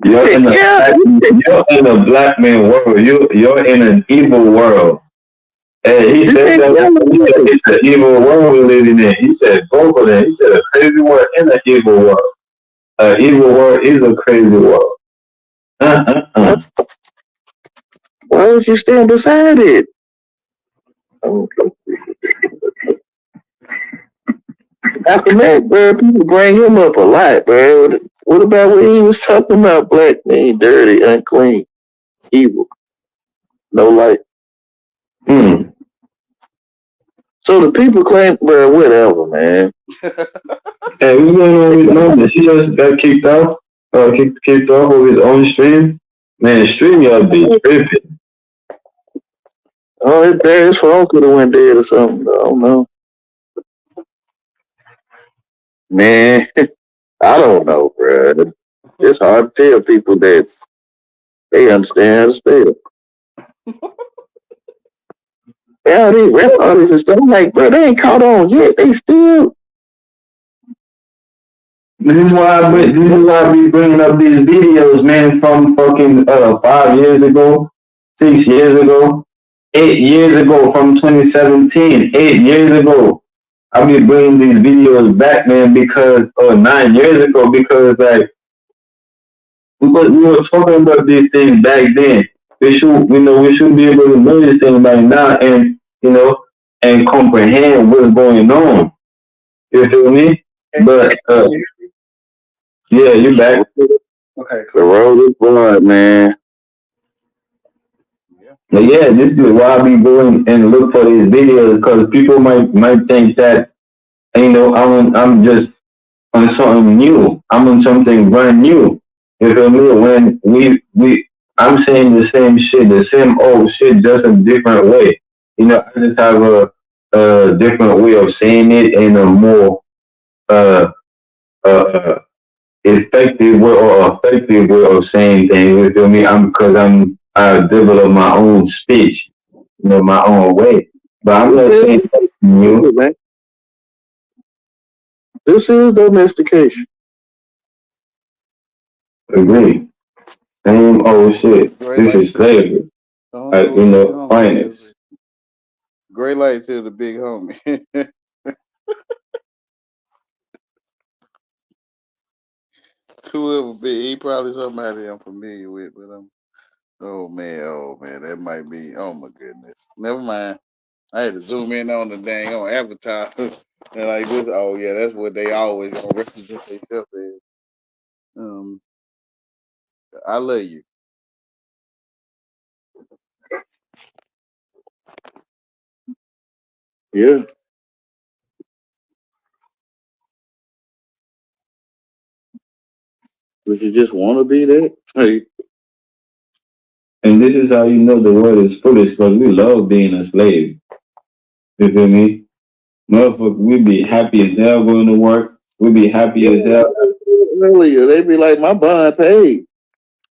You're in a Yeah. you're in a black man world. You're in an evil world. And he said that he said it's an evil world we're living in. He said both of them. He said a crazy world and an evil world. An evil world is a crazy world. Uh. Why would you stand beside it? After that, bro, people bring him up a lot, bro. What about what he was talking about? Black man, dirty, unclean, evil, no light. Mm. So the people claim, bro, whatever, man. Hey, what's going on with Moses? He just got kicked out. Kicked off of his own stream. Man, stream y'all be tripping. Oh, his phone could have went dead or something. I don't know. Man, I don't know, bro. It's hard to tell people that they understand how to spell. Yeah, these rap artists and stuff like, bro, they ain't caught on yet. They still. This is why I be bringing up these videos, man, from fucking 5 years ago, 6 years ago, 8 years ago, from 2017, 8 years ago. I be bringing these videos back, man, because 9 years ago, because like we were talking about these things back then. We should be able to know these things right now, and and comprehend what's going on. You feel me? But yeah, you back. Okay, The road is blood, man. But yeah, this is why I be going and look for these videos, because people might think that I'm just on something new. I'm on something brand new. You feel me? When I'm saying the same shit, the same old shit, just a different way. I just have a different way of saying it in a more uh uh effective way or effective way of saying things. You feel me? I develop my own speech, my own way. But I'm not saying something new. This is domestication. Agree. Same old shit. Great This light is to slavery. don't know what big homie Finance. is. Great light to the big homie. Whoever big, he probably somebody I'm familiar with, but oh man, that might be. Oh my goodness, never mind. I had to zoom in on the dang on advertising. And like this, oh yeah, that's what they always gonna represent themselves as. Um, I love you. Yeah. Would you just want to be that? Hey, And this is how you know the world is foolish, because we love being a slave. You feel me? Motherfucker, we be happy as hell going to work. We be happy as hell. earlier, they be like, my bond paid.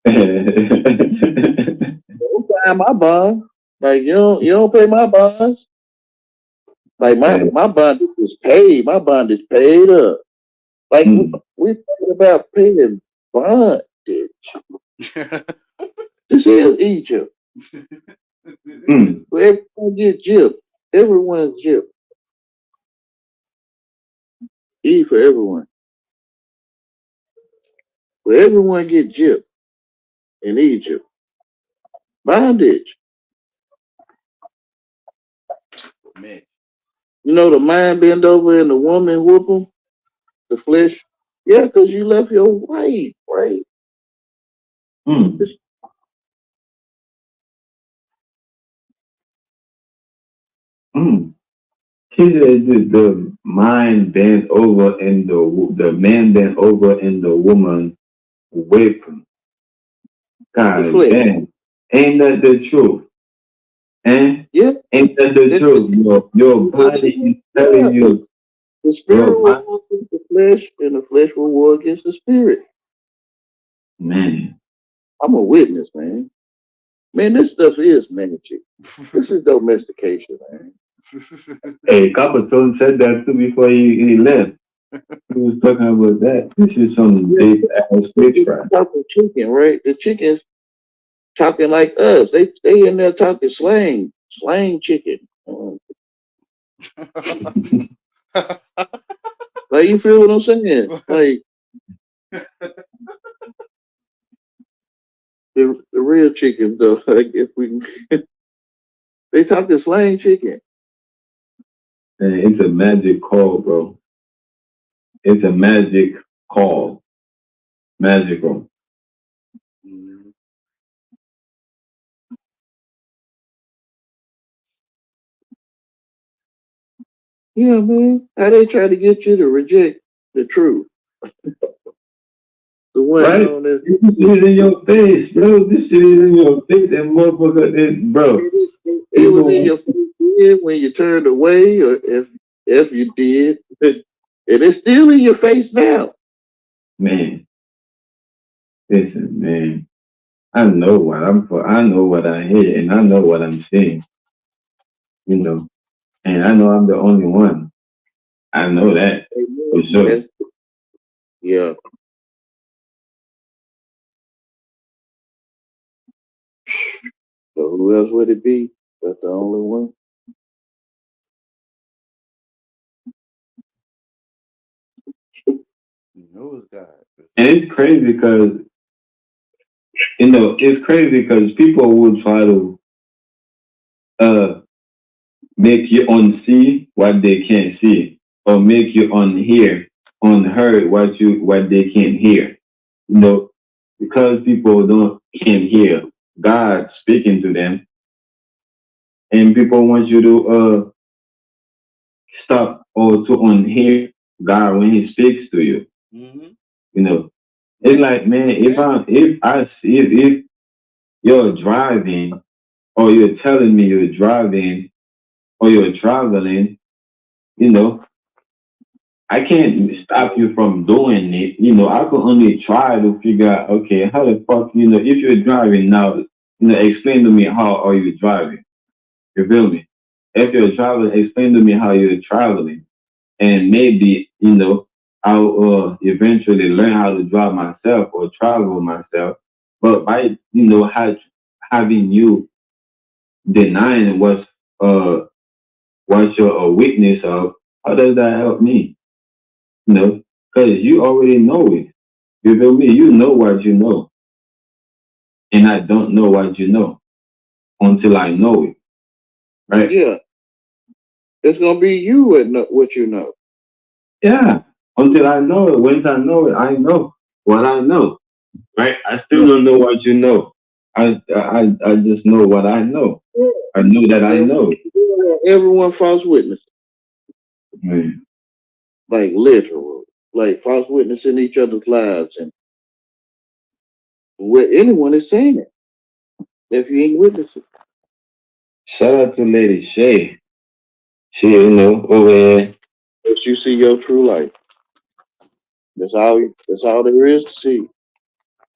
Mm. Don't pay my bond. Like you don't pay my bonds. Like my bond is paid. My bond is paid up. Like we talking about paying bondage. This is Egypt. Where everyone get gypped. Everyone's gypped. E for everyone. Where everyone get gypped in Egypt. Bondage. Man, The man bend over and the woman whoop him. The flesh. Yeah, because you left your wife, right? Mm. Mm. He said the mind bent over and the man bent over and the woman whip him. God damn. Ain't that the truth? And yeah, ain't that the truth? Your body is telling you. The spirit will war against the flesh, and the flesh will war against the spirit. Man. I'm a witness, man. Man, this stuff is magic. This is domestication, man. Hey, Coppertone said that too before he left. He was talking about that. This is some big ass fish fry. Talking chicken, right? The chickens talking like us. They in there talking slang chicken. Like, you feel what I'm saying? Like, the real chickens though. Like, if we they talking slang chicken. Man, it's a magic call, bro. It's a magic call. Magical. Yeah, man. How they try to get you to reject the truth? The one Right? known as This shit is in your face, bro. This shit is in your face. That motherfucker, bro. it was in your face when you turned away, or if you did, and it's still in your face now. Man, listen, man. I know what I'm for. I know what I hear, and I know what I'm seeing. You know, and I know I'm the only one. I know that for sure. Yeah. So who else would it be? That's the only one. No, it's God. And it's crazy because it's crazy because people will try to make you unsee what they can't see, or make you unheard what they can't hear. You know, because people can't hear God speaking to them, and people want you to stop or to unhear God when He speaks to you. Mm-hmm. You know, it's like, man, if you're driving, or you're telling me you're driving, or you're traveling, you know, I can't stop you from doing it. You know, I can only try to figure out, okay, how the fuck, if you're driving now, explain to me how are you driving. You feel me? If you're traveling, explain to me how you're traveling. And maybe, I'll eventually learn how to drive myself or travel myself. But by, having you denying what you're a witness of, how does that help me? Because you already know it. You feel me? You know what you know. And I don't know what you know until I know it. Right? Yeah. It's gonna be you what you know. Yeah. Until I know it. Once I know what I know. Right? I still don't know what you know. I just know what I know. I know that I know. Everyone false witness. Man. Like literal. Like false witness in each other's lives, and where anyone is saying it. If you ain't witnessing. Shout out to Lady Shay. She, over here. If you see your true life. That's all there is to see.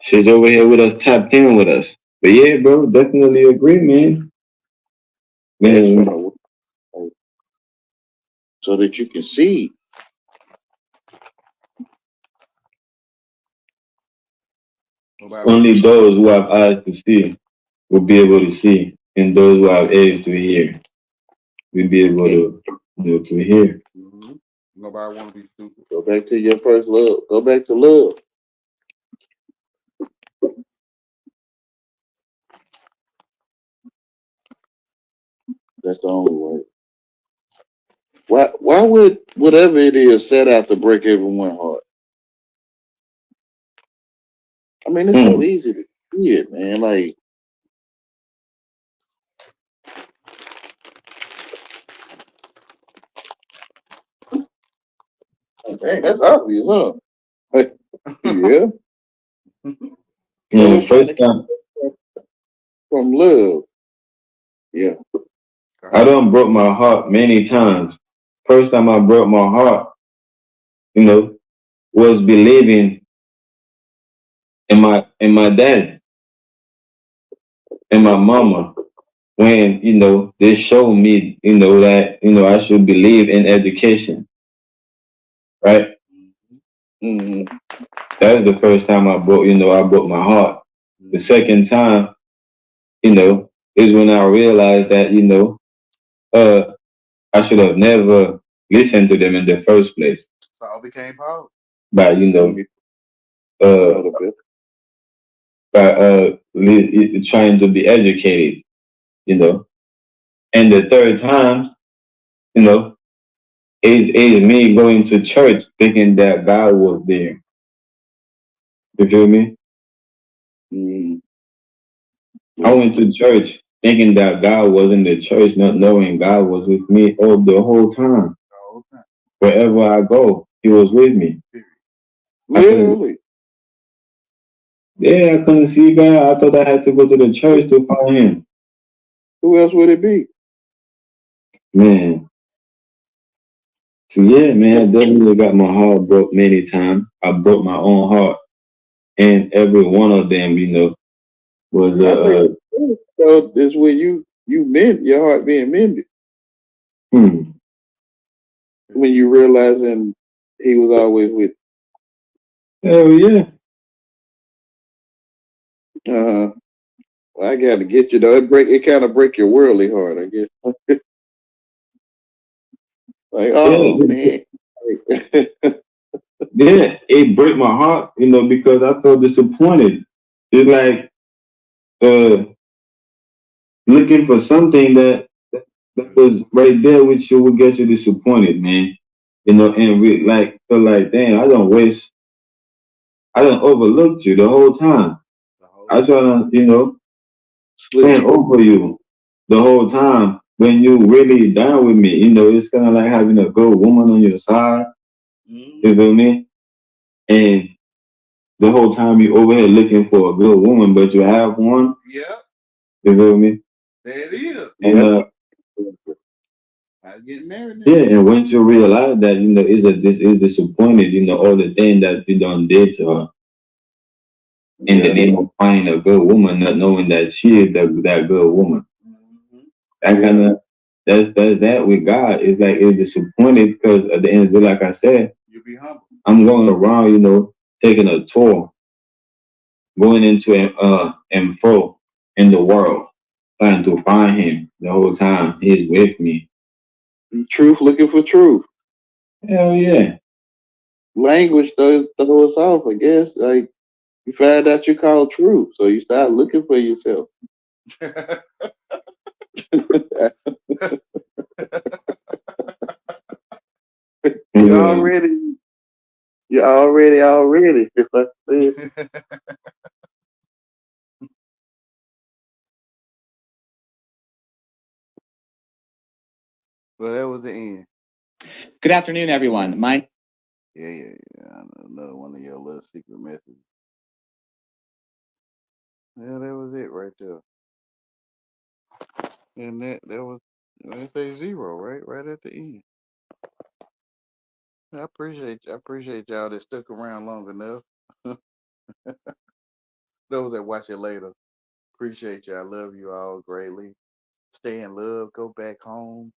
She's over here with us, tapped in with us. But yeah, bro, definitely agree, man. Man, so that you can see. only those who have eyes to see will be able to see, and those who have ears to hear will be able to hear. Mm-hmm. Nobody want to be stupid. Go back to your first love. Go back to love. That's the only way. Why would whatever it is set out to break everyone's heart? I mean, it's so easy to see it, man. Like, dang, that's obvious, huh? Like, yeah. First time from love. Yeah. I done broke my heart many times. First time I broke my heart, was believing and my dad and my mama when they showed me that I should believe in education, right? Mm-hmm. That was the first time I broke my heart. The second time, is when I realized that uh I should have never listened to them in the first place. Saul became Paul. By uh A bit. trying to be educated, you know. And the third time, you know, is me going to church thinking that God was there. You feel me? Mm-hmm. I went to church thinking that God was in the church, not knowing God was with me all the whole time. The time. Wherever I go, He was with me. I couldn't, Literally. yeah, I couldn't see God. I thought I had to go to the church to find Him. Who else would it be? Man, so yeah, man, I definitely got my heart broke many times. I broke my own heart, and every one of them, was I think so is when you mend your heart being mended. hmm, When you realizing he was always with hell yeah, you. Well, I gotta get you though. It kind of break your worldly heart, I guess. Like, oh yeah, man. yeah. It broke my heart, because I felt disappointed. It's like uh looking for something that was right there with you would get you disappointed, man. And like feel like, damn, I don't overlooked you the whole time. The whole I try to, Slipped stand you. over you the whole time when you really down with me. It's kind of like having a good woman on your side. You Mm-hmm. feel me? And the whole time you over here looking for a good woman, but you have one. Yep, You feel me? there it is. And Yep. I was getting married now. yeah, and once you realize that this is disappointed, all the things that you done did to her in the Yeah. name of finding a good woman, not knowing that she is that good woman. Mm-hmm. That Yeah. kind of that's that with God. It's like it's disappointed because at the end of the day, like I said, You be humble. I'm going around, taking a tour, going into and fro in the world, trying to find Him the whole time. He's with me. Truth looking for truth. Hell yeah. Language throw us off, I guess. Like you find out you call truth. So you start looking for yourself. you Yeah. already you already, if I said. Well, that was the end. Good afternoon, everyone. Yeah. Another one of your little secret messages. Yeah, that was it right there. And that was they say zero, right? Right at the end. I appreciate y'all that stuck around long enough. Those that watch it later, appreciate you. I love you all greatly. Stay in love. Go back home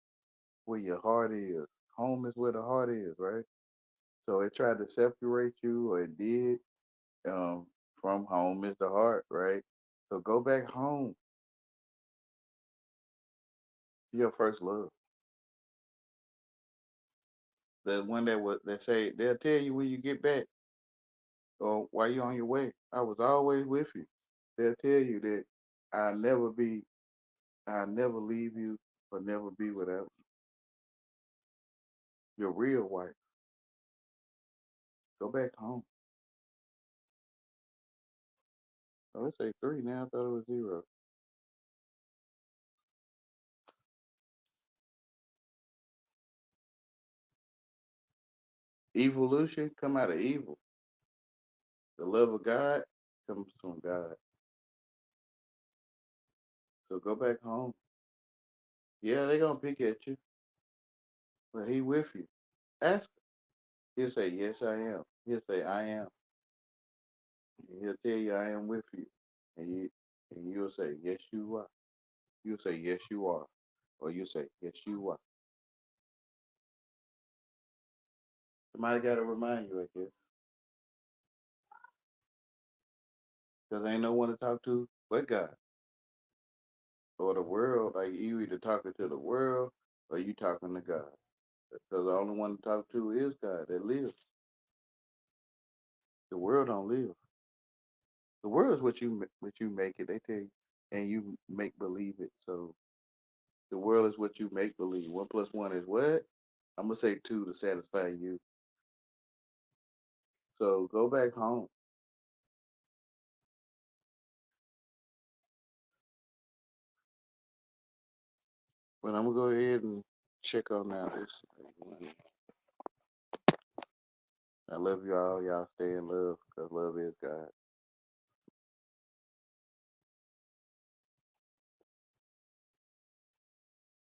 where your heart is. Home is where the heart is, right? So it tried to separate you, or it did. Um, from home is the heart, right? So go back home to your first love. The one that say they'll tell you when you get back or while you're on your way. I was always with you. They'll tell you that I'll never be, I'll never leave you or never be without you. Your real wife. Go back home. Oh, it say three now. I thought it was zero. Evolution come out of evil. The love of God comes from God. So go back home. Yeah, they gonna pick at you, but he with you. Ask him. He'll say, yes, I am. He'll say, I am. And he'll tell you, I am with you. And you'll say, yes, you are. You'll say, yes, you are. Or you'll say, yes, you are. Somebody got to remind you, I guess. Because ain't no one to talk to but God. Or the world, like you either talking to the world or you talking to God. Because the only one to talk to is God that lives. The world don't live. The world is what you make it. They tell you, and you make believe it. So the world is what you make believe. 1 + 1 is what? I'm gonna say 2 to satisfy you. So go back home. But I'm gonna go ahead and check on now this. I love y'all. Y'all stay in love because love is God.